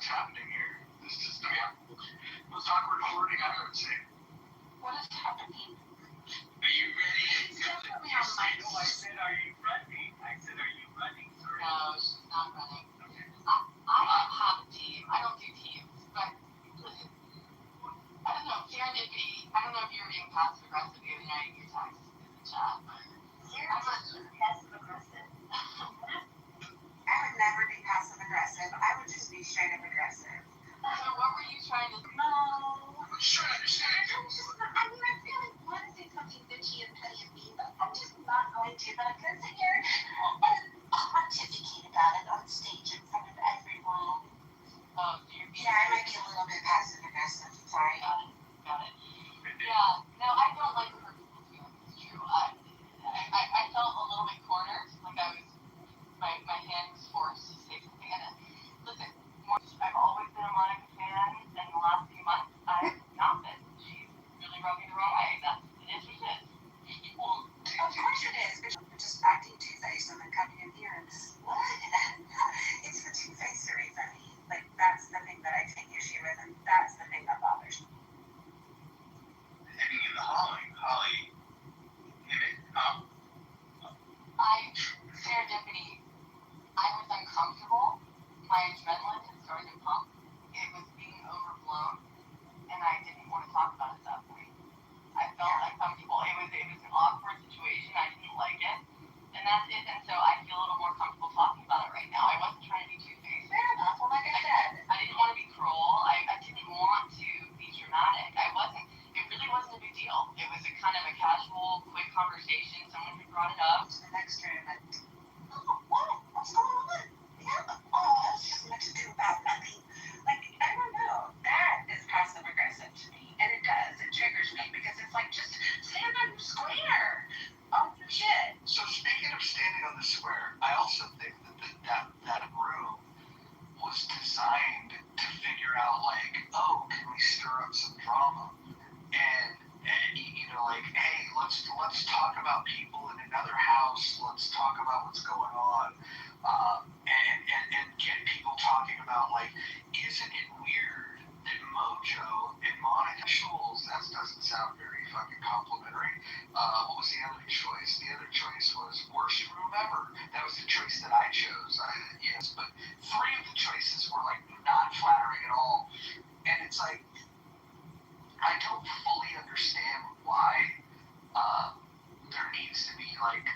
what's happening here. This is most awkward flirting I've ever seen. What is happening? Are you ready? She's definitely on my No, I said, are you running? I said, are you running? Sorry. No, she's not running. Okay. I don't have a team. I don't do teams. But listen, I don't know, serendipity. I don't know if you were being passive aggressive the other night in your text in the chat, but serendipity passive aggressive. I would never be passive aggressive. I would just be straight up aggressive. so what were you trying to No. I'm just trying to understand. I really want to say something bitchy and petty and mean, but I'm just not going to. But I'm going to sit here and pontificate about it on stage in front of everyone. Oh, so you're being Yeah, I might be a little bit passive aggressive. Sorry. Got it. Yeah, no, I don't like to hurt people's feelings. It's true. I felt a little bit cornered, like I was, my hand was forced to say something. And listen, I've always been a Monica fan, and the last few months I've not been. She's really rubbed me the wrong way. It is what it is. Well, of course it is, but you're just acting two-faced and then coming in here and what? It's the two-facery for me. Like, that's the thing that I take issue with, and that's the thing that bothers me. Heading in the Holly, Serendipity, I was uncomfortable. My adrenaline had started to pump. It was being overblown, and I didn't want to talk about it at that point. I felt uncomfortable. It was an awkward situation. I didn't like it, and that's it. And so I feel a little more comfortable talking about it right now. I wasn't trying to be two-faced. Fair enough. Well, like I said, I didn't want to be cruel. I didn't want to be dramatic. I wasn't. It really wasn't a big deal. It was a kind of a casual, quick conversation. Someone had brought it up. to the next room and, oh, what? What's going on? Yeah. Oh, that's just much ado about nothing. Like, I don't know. That is passive aggressive to me, and it does. It triggers me because it's like, just stand on your square. Own your shit. So speaking of standing on the square, I also think that room was designed to figure out like, oh, can we stir up some drama? And you know, like, hey, let's talk about people in another house. Let's talk about what's going on, and get people talking about like, isn't it weird that Mojo and Monica Schultz? That doesn't sound very fucking complimentary. What was the other choice? The other choice was worst room ever. That was the choice that I chose. Yes, but three of the choices were like not flattering at all, and it's like, I don't fully understand why there needs to be like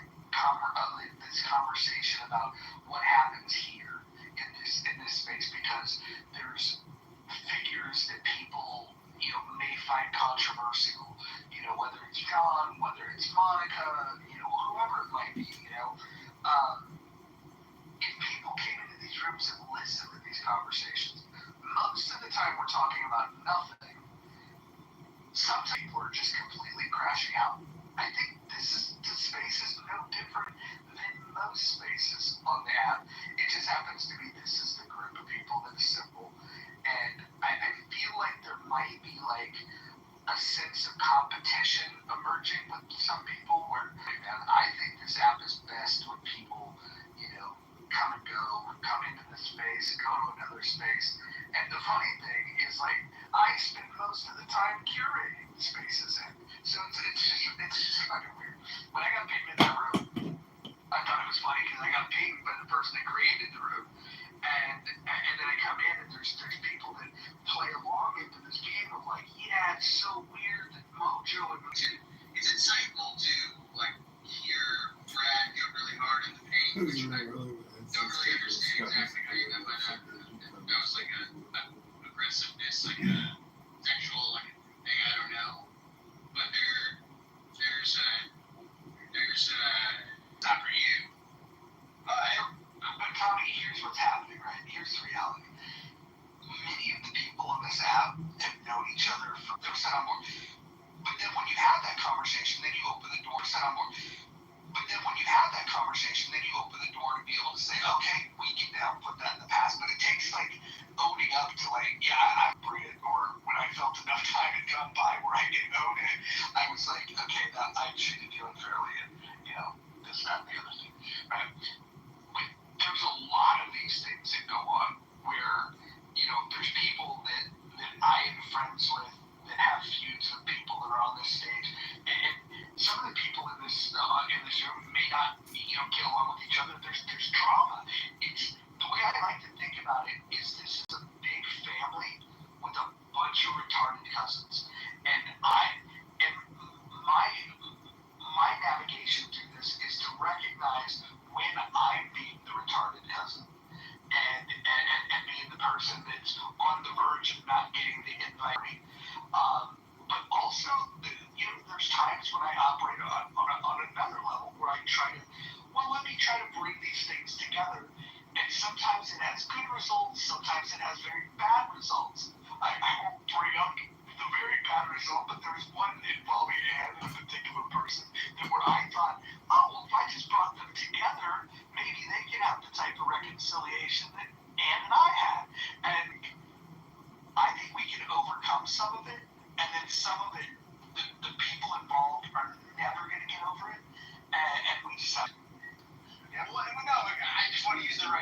this conversation about what happens here in this space, because there's figures that people, you know, may find controversial, you know, whether it's John, whether it's Monica, you know, whoever it might be, you know. If people came into these rooms and listened to these conversations, most of the time we're talking about nothing. Sometimes people are just completely crashing out. I think this space is no different than most spaces on the app. It just happens to be this is the group of people that is simple. And I feel like there might be like a sense of competition emerging with some people where, man, I think this app is best when people, you know, come and go, come into this space, go to another space. And the funny thing is, like, I spend most of the time curating the spaces in. So it's just fucking weird. When I got pinged in that room, I thought it was funny because I got pinged by the person that created the room. And then I come in and there's people that play along into this game of like, yeah, it's so weird that Mojo and it's insightful to like hear Brad go really hard in the paint, which I don't really understand exactly how you meant by that. That was like a aggressiveness, like a sexual like thing. I don't know, but there's not for you. But Tommy, here's what's happening, right? Here's the reality. Many of the people on this app have known each other for percent on board. But then when you have that conversation, then you open the door percent on board. But then when you have that conversation, then you open the door to be able to say, okay, we can now put that in the past. But it takes like owning up to like, yeah, I'm Brit, or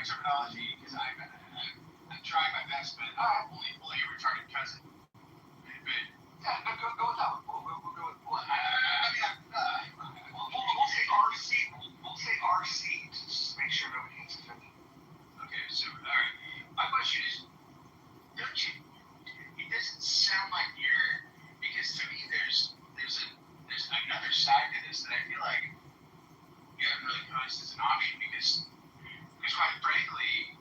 terminology because I'm trying my best, but I'm only fully a retarded cousin. But yeah, no, go with that one. We'll go with. Well, we'll say RC. We'll say RC just to make sure nobody gets offended. Okay, so all right. My question is, don't you? It doesn't sound like you're, because to me there's another side to this that I feel like you haven't really posed as an option because quite frankly,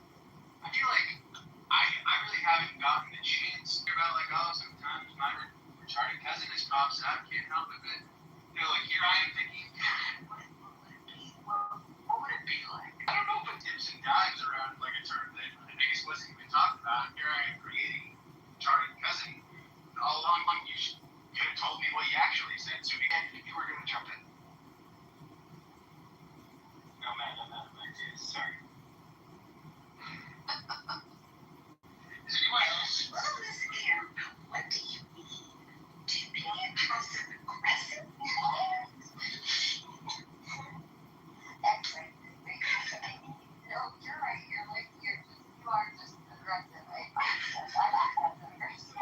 I feel like I really haven't gotten the chance to think about like, oh, sometimes my retarded cousin just pops out, can't help it, but you know, like here I am thinking, what would it be like? I don't know if it dips and dives around like a term that I guess wasn't even talked about. Here I am creating retarded cousin. All along, you could have told me what you actually said, so if you were going to jump in. No, man, I'm not my dude. Sorry. Is anyone else? Well, Miss Amp, what do you mean? Do you mean passive aggressive? Actually, because I mean, no, you're right. You are just aggressive. I like that aggressive.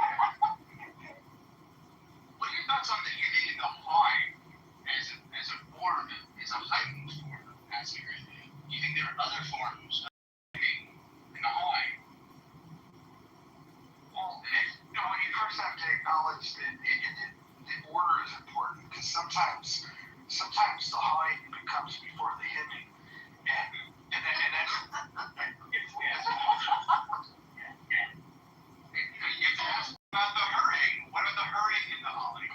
What are your thoughts on the hitting and the hawing as a form, as a heightened form of passive aggressive? Do you think there are other forms of hitting and the hawing? Well, when you first have to acknowledge that the order is important, because sometimes the hawing comes before the hitting, and that's you have to ask about the hurrying. What are the hurrying and the hawing?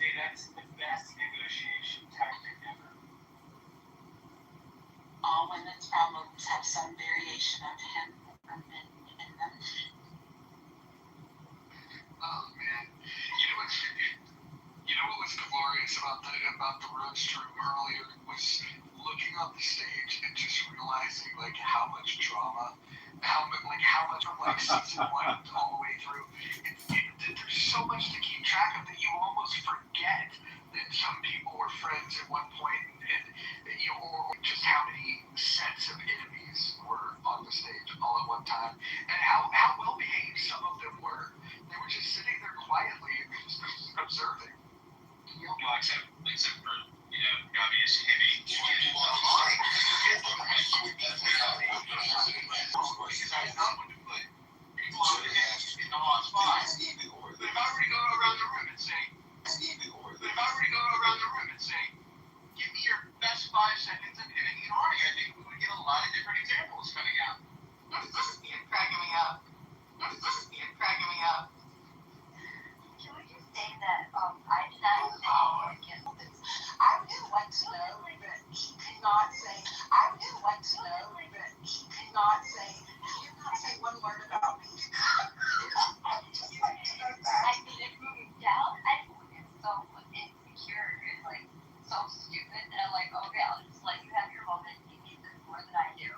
Dude, that's the best negotiation tactic ever. All women's problems have some variation of him or men in them. Oh man, you know what was glorious about the roast room earlier was looking on the stage and just realizing like how much drama, how much from like season 1 all the way through. There's so much to keep track of that you almost forget that some people were friends at one point, and you know, or just how many sets of enemies were on the stage all at one time, and how well behaved some of them were. They were just sitting there quietly and just observing. You know, except for, you know, the obvious heavy. Because I was not going to put people on the head in the hot spot. But if I were to go around the room and say, give me your best 5 seconds of hitting and hawing, I think we would get a lot of different examples coming out. You're cracking me up. Can we just say that I did not say against this? I would like to know that he could not say. I would like to know that he could not say. He did not say one word about me. I just like to know that. I mean, it moved down. I think it's so insecure and like so stupid. And I'm like, okay, I'll just let you have your moment. You need this more than I do.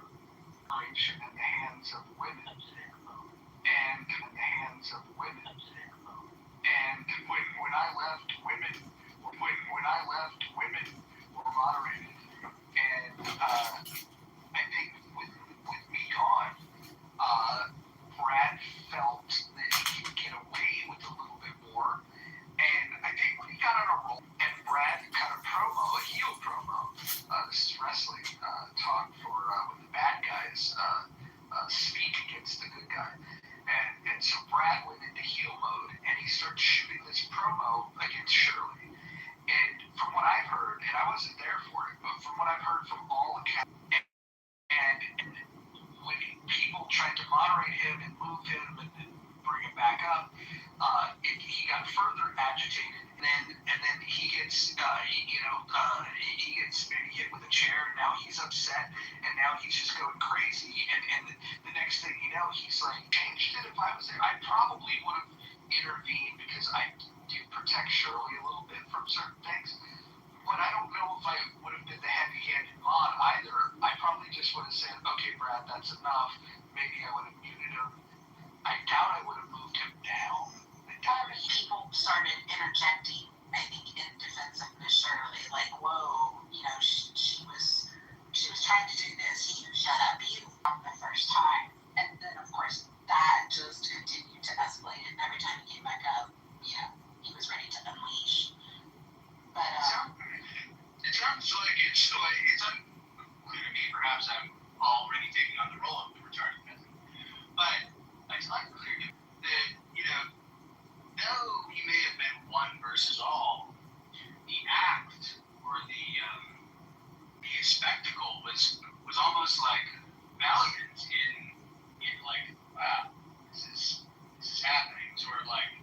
In the hands of women, and in the hands of women, and when I left, women were moderated, and I think with me gone, Brad felt that he could get away with a little bit more, and I think when he got on a roll, and Brad cut a heel promo, this is wrestling talk for when the bad guys speak against the good guy. And so Brad went into heel mode and he started shooting this promo against Shirley. And from what I've heard, and I wasn't there for it, but from what I've heard from all accounts, and when people tried to moderate him and move him and bring him back up, he got further agitated. And then he gets he gets maybe hit with a chair, and now he's upset, and now he's just going crazy, and the next thing you know, he's like, changed it. If I was there, I probably would have intervened because I do protect Shirley a little bit from certain things, but I don't know if I would have been the heavy-handed mod either. I probably just would have said, okay, Brad, that's enough. Maybe I would have muted him. I doubt I would have moved him down. People started interjecting, I think, in defense of Miss Shirley, like, whoa, you know, she was trying to do this. He shut up. the first time. And then, of course, that just continued to escalate. And every time he came back up, you know, he was ready to unleash. But, it sounds like it's unclear to me. Perhaps I'm already taking on the role of the retarded peasant. But it's unclear to me that, you know, though he may have been one versus all, the act or the spectacle was almost like valiant in like, wow, this is happening. Sort of like,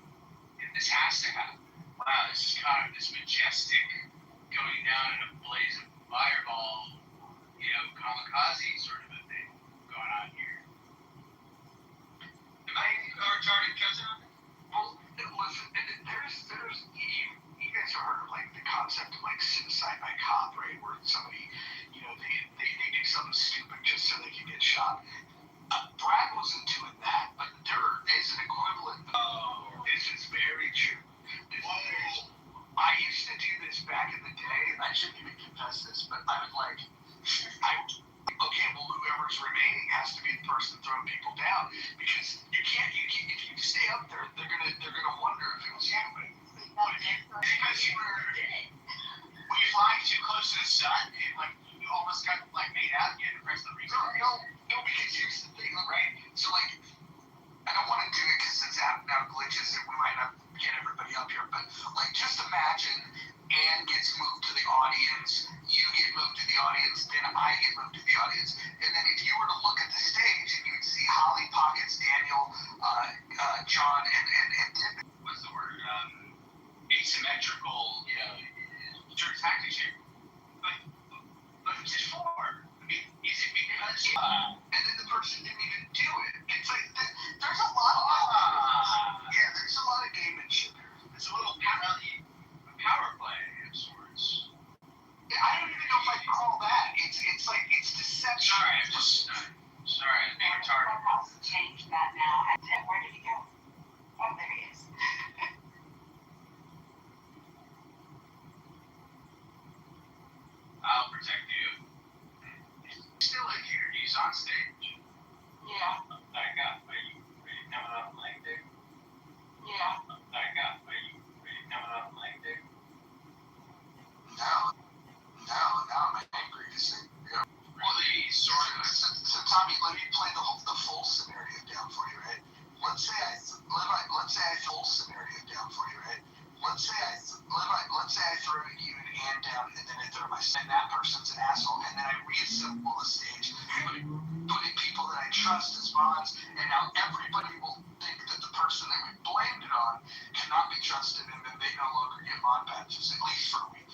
this has to happen. Wow, this is kind of this majestic going down in a blaze of fireball, you know, kamikaze sort of a thing going on here. Am I a retarded cousin? Well, listen, there's you guys have heard of like the concept of like suicide by cop, right? Where somebody, you know, they do something stupid just so they can get shot. Brad wasn't doing that, but there is an equivalent. Oh, this is very true. I used to do this back in the day, and I shouldn't even confess this, but I would like, okay, well, whoever's remaining has to be the person throwing people down, because you can't, if you stay up there, they're gonna wonder if it was you. Because you were, when you fly too close to the sun, it like you almost got like made out. You had to press the restart. No, because here's the thing, right? So like, I don't want to do it because it's now glitches and we might not get everybody up here, but like just imagine Anne gets moved to the audience, you get moved to the audience, then I get moved to the audience, and then if you were to look at the stage and you would see Holly, Pockets, Daniel, John, and Tim. What's the word? Asymmetrical, you know, during tactics here. But who's it for? I mean, is it because and then the person didn't even do it? It's like there's a lot of there's a lot of gamemanship here. It's a little power play of sorts. I don't even know if I'd call that. It's like it's deception. Sorry, I'm just sorry, I'm being retarded. Clubhouse has changed that now. And where did he go? Oh, there he is. I'll protect you. He's still in here. He's on stage. Yeah. Back up. Are you coming off the leg, dude? Yeah. Back up. Are you coming off the leg, dude? No, I'm angry to see. Really, sort of. So Tommy, let me play the full scenario down for you, right? Let's say I full scenario down for you, right? Let's say I throw you and Ann down, and then I throw and that person's an asshole, and then I reassemble the stage, putting people that I trust as bonds, and now everybody will think that the person that we blamed it on cannot be trusted, and then they no longer get mod badges, at least for a week.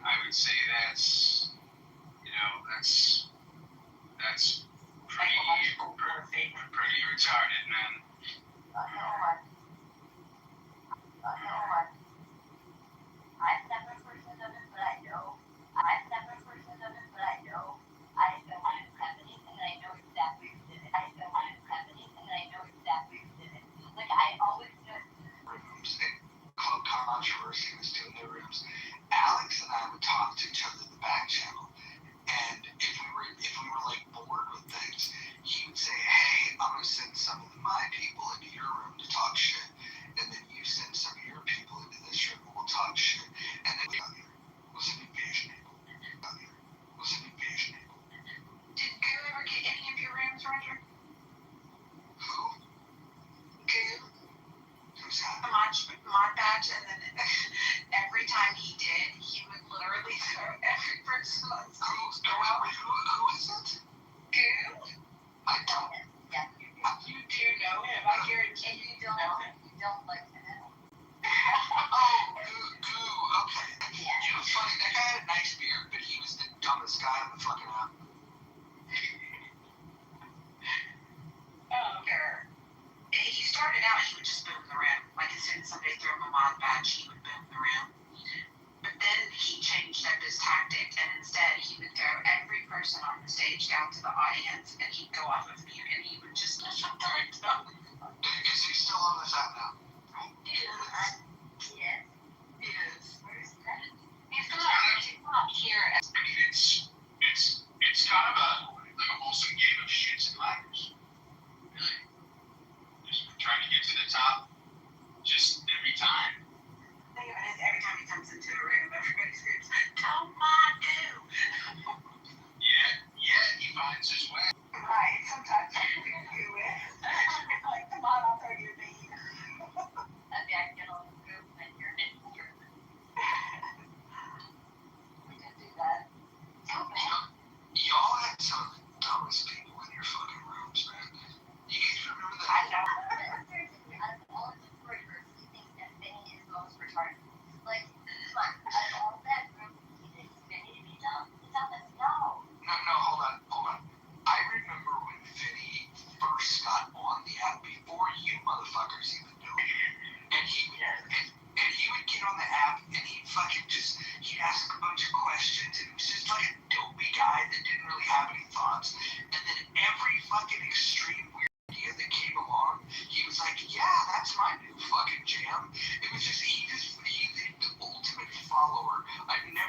I would say that's, you know, that's pretty retarded, man. I've never personally done it, but I know. I'm president, and I know exactly who did it. Like, I always know. Club Controversy was doing their rooms. Alex and I would talk to each other in the back channel, and if we were like bored with things, he would say, "Hey, I'm gonna send some of my people into your room to talk shit, and then you send some of your people into this room and we'll talk shit." And then was an invasion able. Did Goo ever get any of your rooms, Roger? Who? Goo? Who's that? The mod badge, and then every time he did, he would literally throw every person on stage. Who is it? Goo? I don't. Yeah, You do know him. I guarantee and you you know him. don't like him. Oh, Goo. Okay. Yeah. You know, it's funny. That guy had a nice beard, but he was the dumbest guy on the fucking app. Sure. He started out, he would just boom the room. Like, as soon as somebody threw him a mod badge, he would boom the room. But then he changed up his tactic, and instead he would throw every person on the stage down to the audience, and he'd go off of mute, and he would just shut the right down. Is he still on this app now? Yes. He is. Where's that? He's not.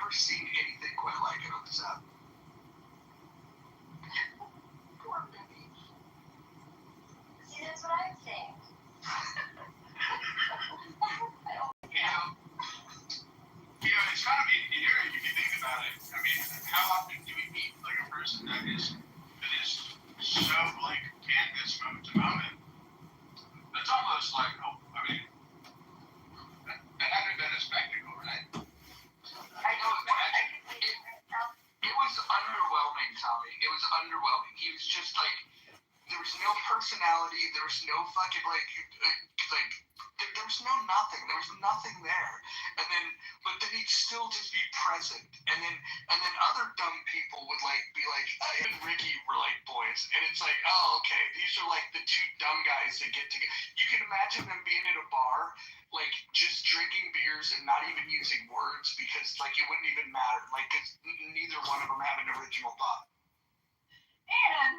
never seen anything quite like it on this app. Poor baby. See, that's what I'm saying. It's kind of endearing if you think about it. I mean, how often do we meet like a person that is so like in this moment to moment? It's almost like, oh, I mean, that hadn't been a spectacle, right? It was underwhelming, Tommy. It was underwhelming. He was just like, there was no personality. There was no fucking there was no nothing. There was nothing there. And then, but then he'd still just be present. And then other dumb people would like be like, I and Ricky were like boys. And it's like, oh, okay, these are like the two dumb guys that get together. You can imagine them being at a bar, like just drinking beers and not even using words because like it wouldn't even matter. Like, cause neither one of them had an original thought. And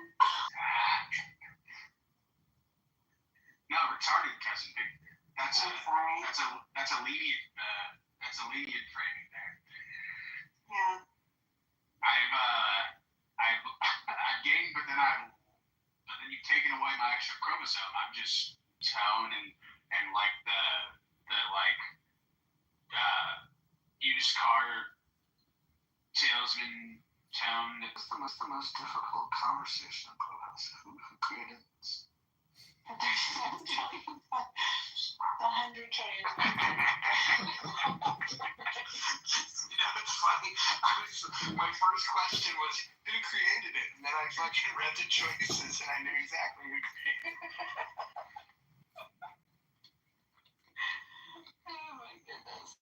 No, retarded cousin. That's a lenient framing there. Yeah. I've gained, but then you've taken away my extra chromosome. I'm just tone and like the used car salesman tone. It's the most difficult conversation in Clubhouse. Who created this? But there's the 100K. It's funny. My first question was, who created it? And then I fucking read the choices and I knew exactly who created it. Oh my goodness.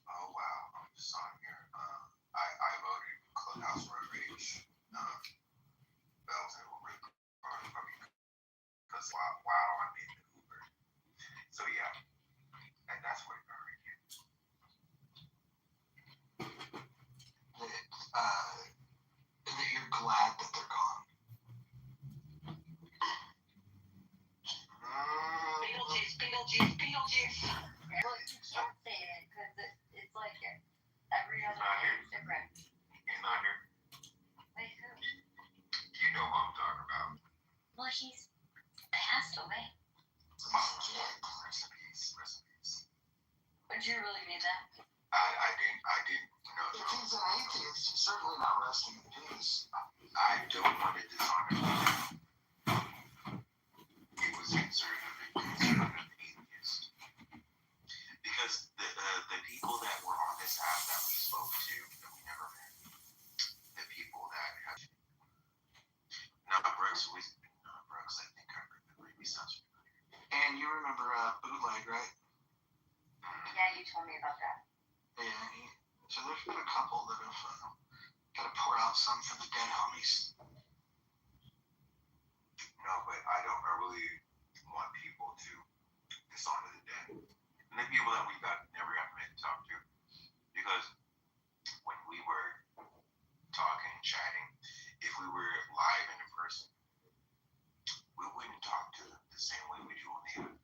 Oh wow, I'm just on here. I voted Clubhouse Road Rage. Bells and were recording for me because while I'm in the Uber. So yeah, and that's what it already is. That you're glad that they're gone. Beetlejuice. Well, you can't say it because it's like every other day is different. He's not here. Wait, who? You know who I'm talking about. Well, he's passed away. Recipes. Would you really mean that? I didn't know. If he's an atheist, he's certainly not resting in peace. I don't want to dishonor him. He was conservative atheist. Because the people that were on this app that we spoke to, that we never met, the people that have Brooks, I think I remember. He sounds familiar. And you remember Bootleg, right? Yeah, you told me about that. Yeah. So there's been a couple that have got to pour out some for the dead homies. No, but I really want people to dishonor the dead. And the people that we never got met to talk to. Because when we were talking, chatting, if we were live and in person, we wouldn't talk to them the same way we do on the app.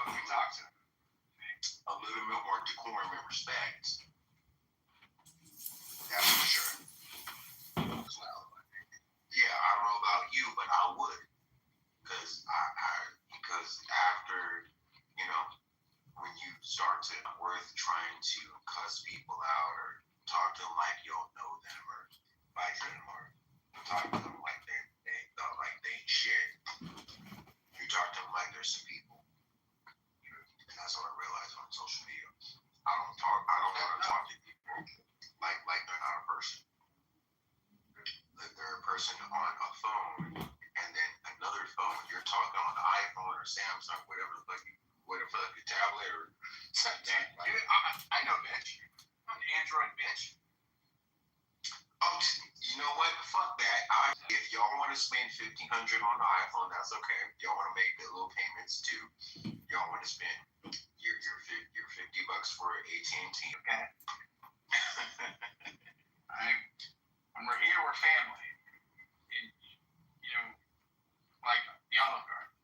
We talked to them. A little bit more decorum and respect. That's for sure. Yeah, I don't know about you, but I would. Because after, when you start to worth trying to cuss people out or talk to them like you don't know them or like them or talk to them like they ain't shit. You talk to them like they're some people. And that's what I realized on social media. I don't want to talk to people like they're not a person. That they're a person on a phone, and then another phone. You're talking on the iPhone or Samsung, whatever the fuck, your tablet or something. I know, bitch. I'm an Android bitch. Oh, you know what? Fuck that. If y'all want to spend $1,500 on the iPhone, that's okay. If y'all want to make the little payments too. Y'all want to spend your $50 for AT&T, okay? We're here, we're family. And, like the Olive Garden.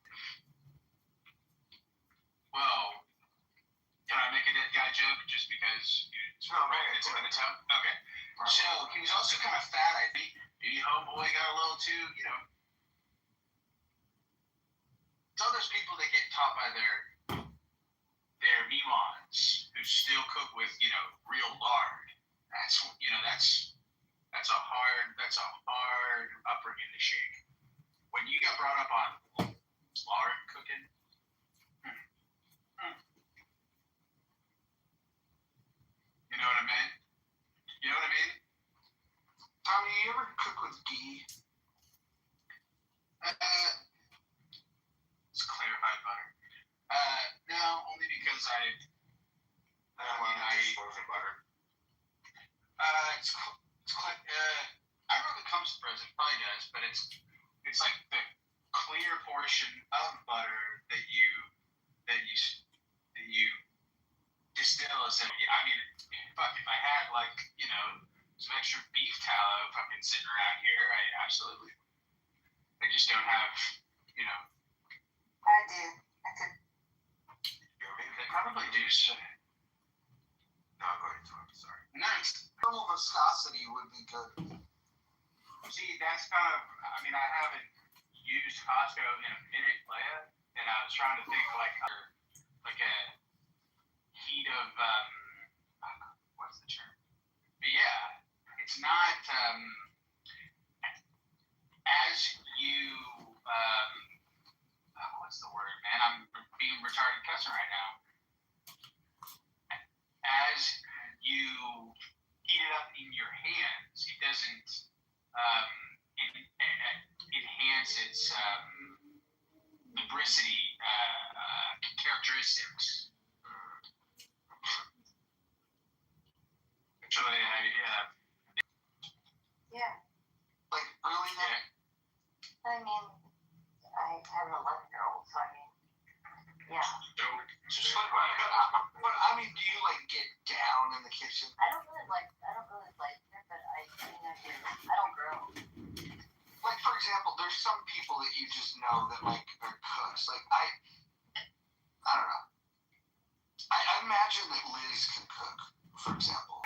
joke just because it's in the tone? Okay. So he was also kind of fat, I think. Maybe homeboy got a little too, it's all those people that get taught by their mimans who still cook with, real lard. That's a hard upbringing to shake. When you got brought up on lard cooking, you know what I mean? Tommy, you ever cook with ghee? It's clarified butter. No, only because I eat butter. I don't know if it comes to present, probably does, but it's like the clear portion of butter that you distill essentially. I mean, if I had some extra beef tallow fucking sitting around here, absolutely. I just don't have, I do. I could. They probably do. So. No, go ahead, Tom. Sorry. Nice. Thermal viscosity would be good. See, that's kind of, I haven't used Costco in a minute, Leia, and I was trying to think like a heat of, what's the term? But yeah, it's not, as you, what's the word, man? I'm being retarded cussing right now. As you heat it up in your hands, it doesn't enhance its lubricity characteristics. Actually, Yeah. Like, really? yeah. I mean, I have an 11-year-old, so I mean, yeah. But I mean, do you like get down in the kitchen? I don't really like it, but I mean, I don't grill. Like, for example, there's some people that you just know that like are cooks. Like I don't know. I imagine that Liz can cook, for example.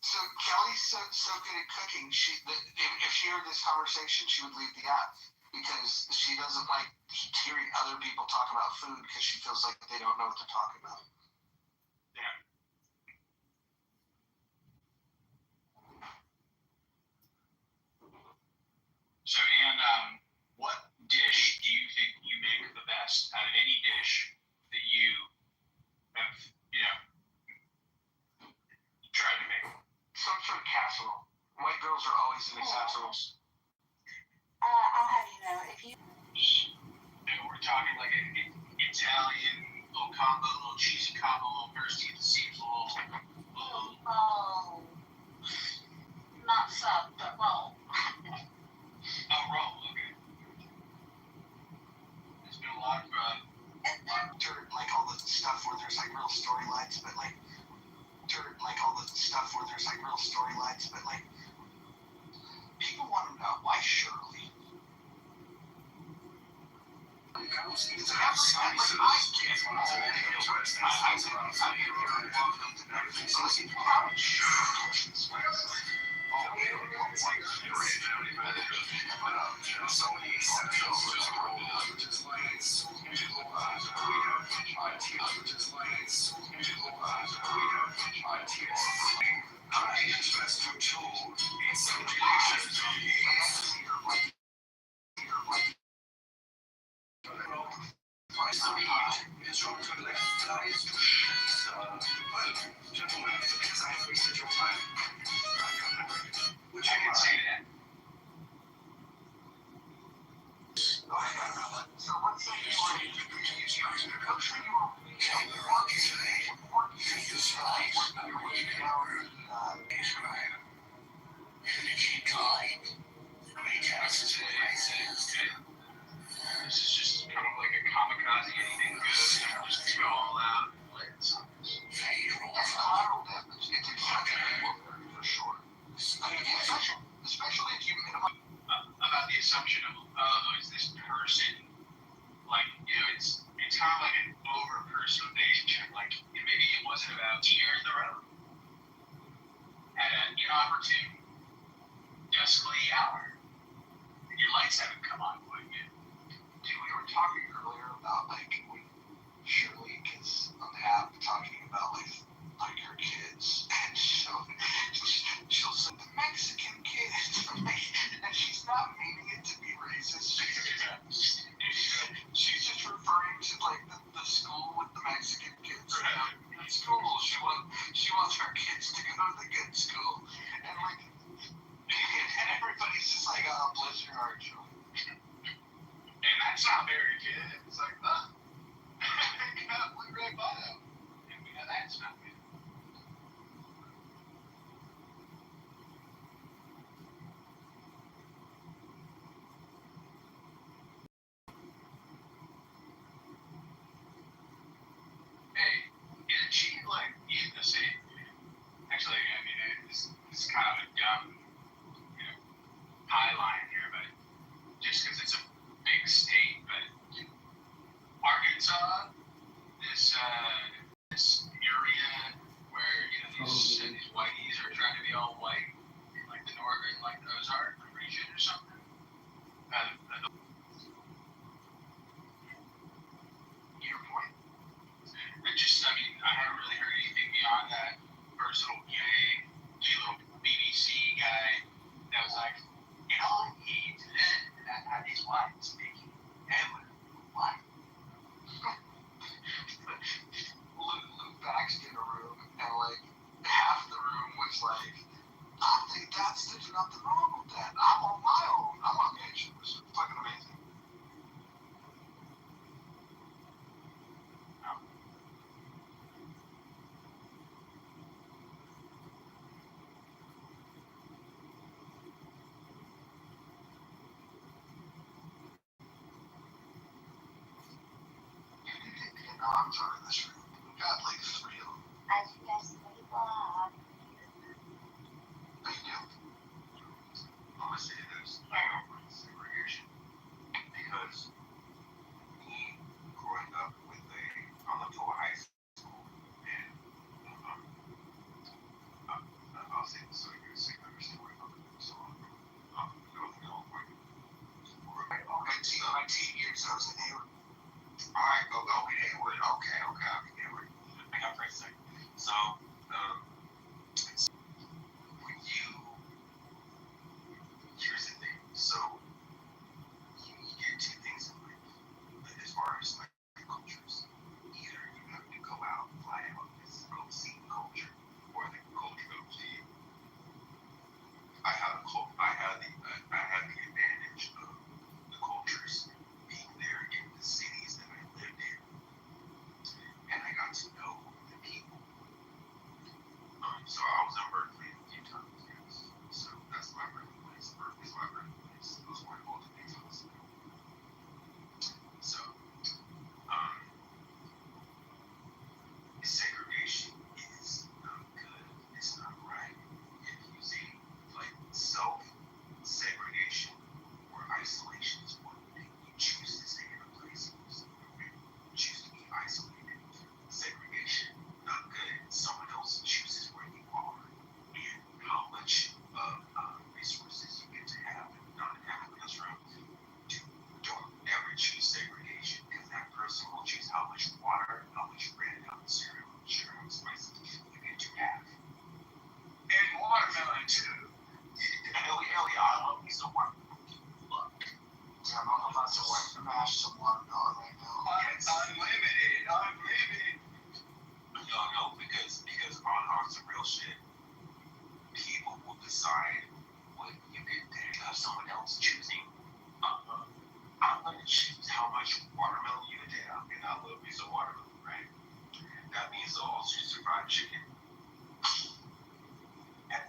So Kelly's so good at cooking. If she heard this conversation, she would leave the app because she doesn't like hearing other people talk about food because she feels like they don't know what to talk about. Yeah. So, Ann, what dish do you think you make the best out of any dish that you have, tried to make? Some sort of casserole. White girls are always in casseroles. I'll have you know, if you... We're talking like an Italian little combo, little cheesy combo, little thirsty at the seams, Oh, not sub, but roll. roll, okay. It's been a lot of Dirt, like all the stuff where there's like real storylines, but like people want to know why Shirley. This is just kind of like a kamikaze, anything goes, just go all out. It's collateral damage. It's exactly for sure. Especially if you minimize. About the assumption of, is this person, like, it's kind of like an over-personalization. Like, maybe it wasn't about deer in the road at an inopportune, duskly hour. And your lights haven't come on quite yet. Dude, we were talking earlier about like when Shirley gets on the app talking about like her kids, and she'll say the Mexican kids, and she's not meaning it to be racist. She's just referring to like the school with the Mexican kids. The school. She wants her kids to go to the good school, and like, and everybody's just like, oh, bless your heart, Shirley. And that's not very good. It's like, huh? We really bought them. And we know that's not good. Hey, isn't she like in the city? Actually, I mean, this is kind of a dumb, high line here, but just because it's a big state, but Arkansas, this area where these whiteys are trying to be all white, like the northern, like the Ozark region or something. Your point. I haven't really heard anything beyond that first little little BBC guy that was like, it all needs that is why it's making Emma what? Luke Baxter in a room, and like half the room was like, I think there's nothing wrong with that. I'm on my own. I'm on vacation. It was fucking amazing. I'm sorry, this room. We got like 3 of them. As you guys sleep off. Thank you. I'm gonna say this. Segregation. Because me growing up I went to a high school, and I'll say this so you can see my story about it. So North California. My teen years, I was in Hayward. Alright, go in Hayward. Okay, I'm in Hayward. I got for a second. So, here's the thing. So, you get 2 things in life, as far as like cultures. Either you have to go out, fly out, and go see the culture, or the culture goes to you. I had the advantage of the cultures being there in the cities that I lived in, and I got to know the people. So I was in Berkeley a few times, yes. So that's my birthplace. Berkeley's my birthplace. Those were all the things I was doing. So, segregation is not good. It's not right. If you see, like, self-segregation or isolation is one thing. You choose to stay in a place, you choose to be isolated. Segregation, not good. Someone else chooses where you are and how much resources you get to have and not have. That's right. Don't ever choose segregation, because that person will choose how much water, how much bread, how much cereal, sugar, how much spices you get to have. And watermelon too. Hell yeah, I love me some watermelon. Damn, I'm about to smash some watermelon right now. Unlimited. No, because on some real shit, people will decide what you can do. Have someone else choosing. I'm gonna choose how much watermelon you can have, and I love me some watermelon, right? That means they'll also choose fried chicken. Yeah,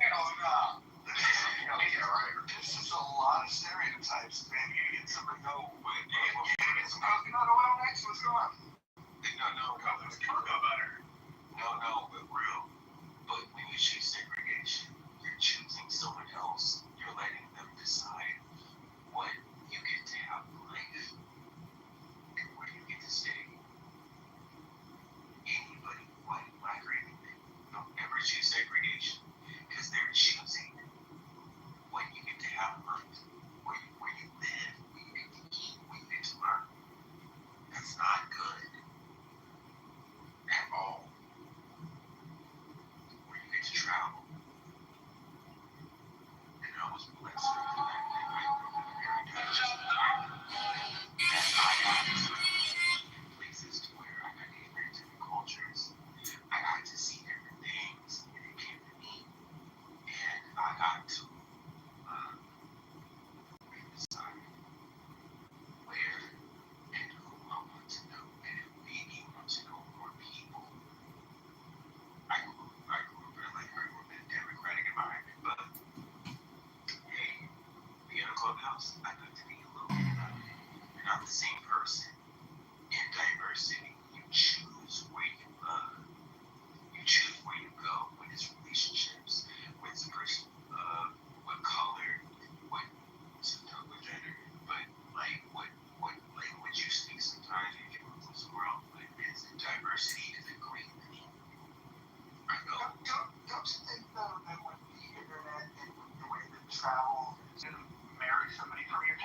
right. This is a lot of stereotypes, man. You get somebody know, but get some coconut oil next. What's going on? No, it's cocoa butter. No, but real. But when you choose segregation, you're choosing someone else. You're letting them decide what you get to have in life and where you get to stay. Anybody, white, migrant,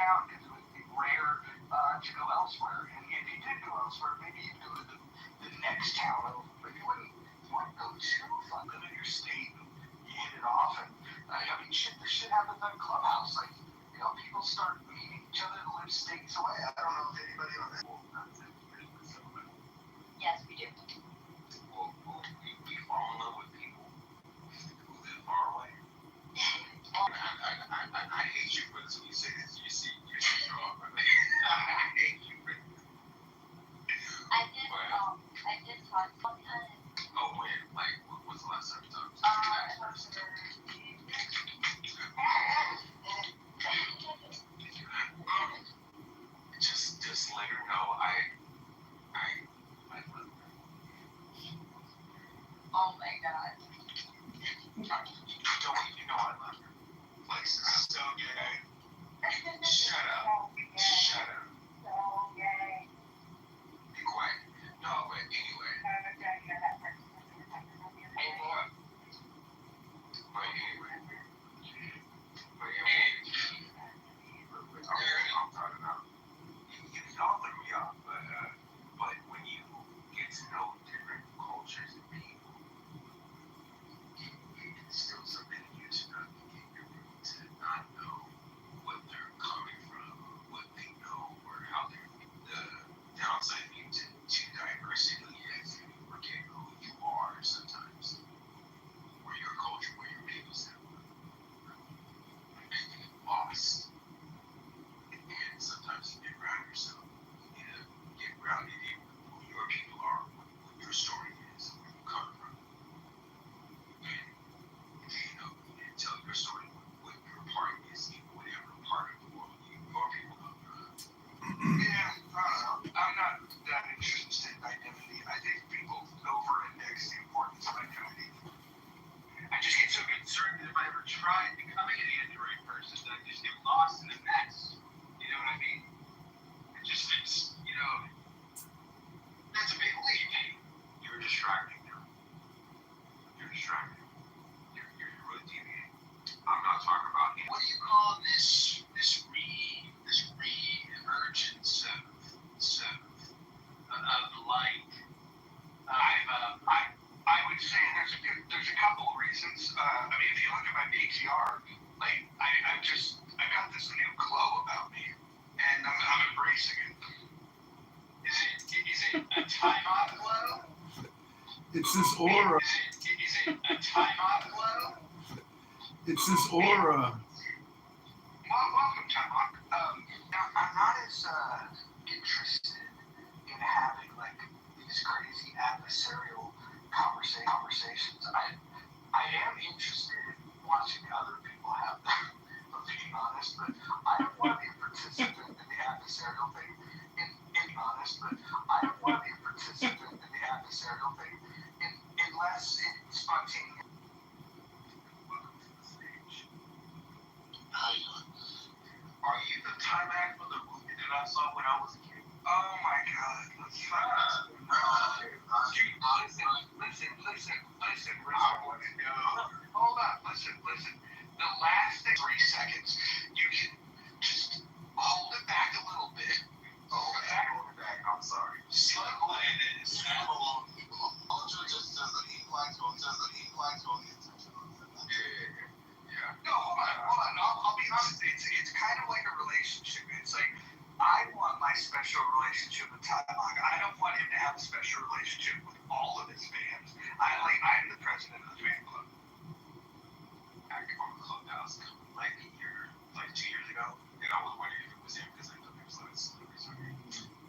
out because it would be rare to go elsewhere. And if you did go elsewhere, maybe you'd go to the next town over. But you wouldn't go too far. Live in your state and you hit it off. And I mean, this shit happens at a clubhouse. Like, you know, people start meeting each other and live states away. I don't know if anybody on that. Yes, we do. Well, we fall in love with people who live far away. I hate you for this when you say this. You see, you're wrong. I hate you for this. I did talk to him. Oh, when? Like, what was the last time you talked to Just let her know I love her. Oh my god. You know I love her. Like, so gay. Shut up. Shut up. So gay. Be quiet. No, but anyway. I'm talking about. Y'all threw me off, but when you get to know different cultures and people, it's still something you to not get your root to not know what they're coming from, what they know, or how they're. The downside being to diversity is you forget who you are sometimes, where your culture, where your people stand, and you get lost. And sometimes you get around yourself. You need to get grounded in who your people are, what your story is, where you come from. And, you know, and tell your story, what your part is in whatever part of the world your people come from. Yeah, I don't know. I'm not that interested in identity. I think people over-index the importance of identity. I just get so concerned that if I ever try becoming an Android person, that I just get lost in a mess. You know what I mean? It's you know, that's a big leap. You're distracting them. You're distracting. You're really deviating. I'm not talking about him. What do you call this re-emergence of light? I would say there's a couple of reasons. I mean, if you look at my PTR, like I got this new glow about me, and I'm embracing it. Is it a time-out glow? It's this aura. Is it a time-out glow? It's this aura. Welcome, Tom. I'm not as interested in having like these crazy adversarial conversations. I am interested in watching other people have them, for being honest, but I don't want to be a participant in the adversarial thing. Being honest, but I don't want to be a participant in the adversarial thing unless it's spontaneous. Welcome to the stage. How you doing? Are you the time act for the movie that I saw when I was a kid? Oh my God! Listen. I want to go. Hold on. Listen. The last 3 seconds, you can just hold it back a little bit. Hold it back. I'm sorry. Slow it is. No, hold on. I'll be honest. It's kind of like a relationship. It's like I want my special relationship with Todd Manga. I don't want him to have a special relationship with all of his fans. I'm the president of the fan club. Back on the clubhouse like 2 years ago, and I was wondering if it was him because I know there's like celebrities on here.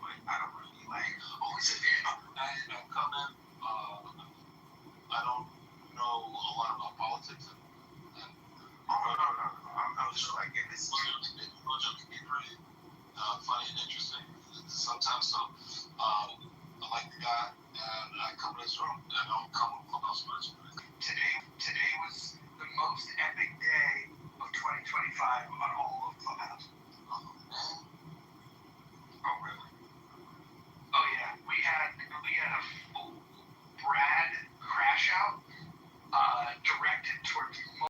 But I don't really like, oh, it's a fan. I'm coming. I don't know a lot about politics. No. I'm just like, yeah, this is getting pretty funny and interesting sometimes. So I like the guy, and I come to this room. I don't come with clubhouse much. Today was the most epic day of 2025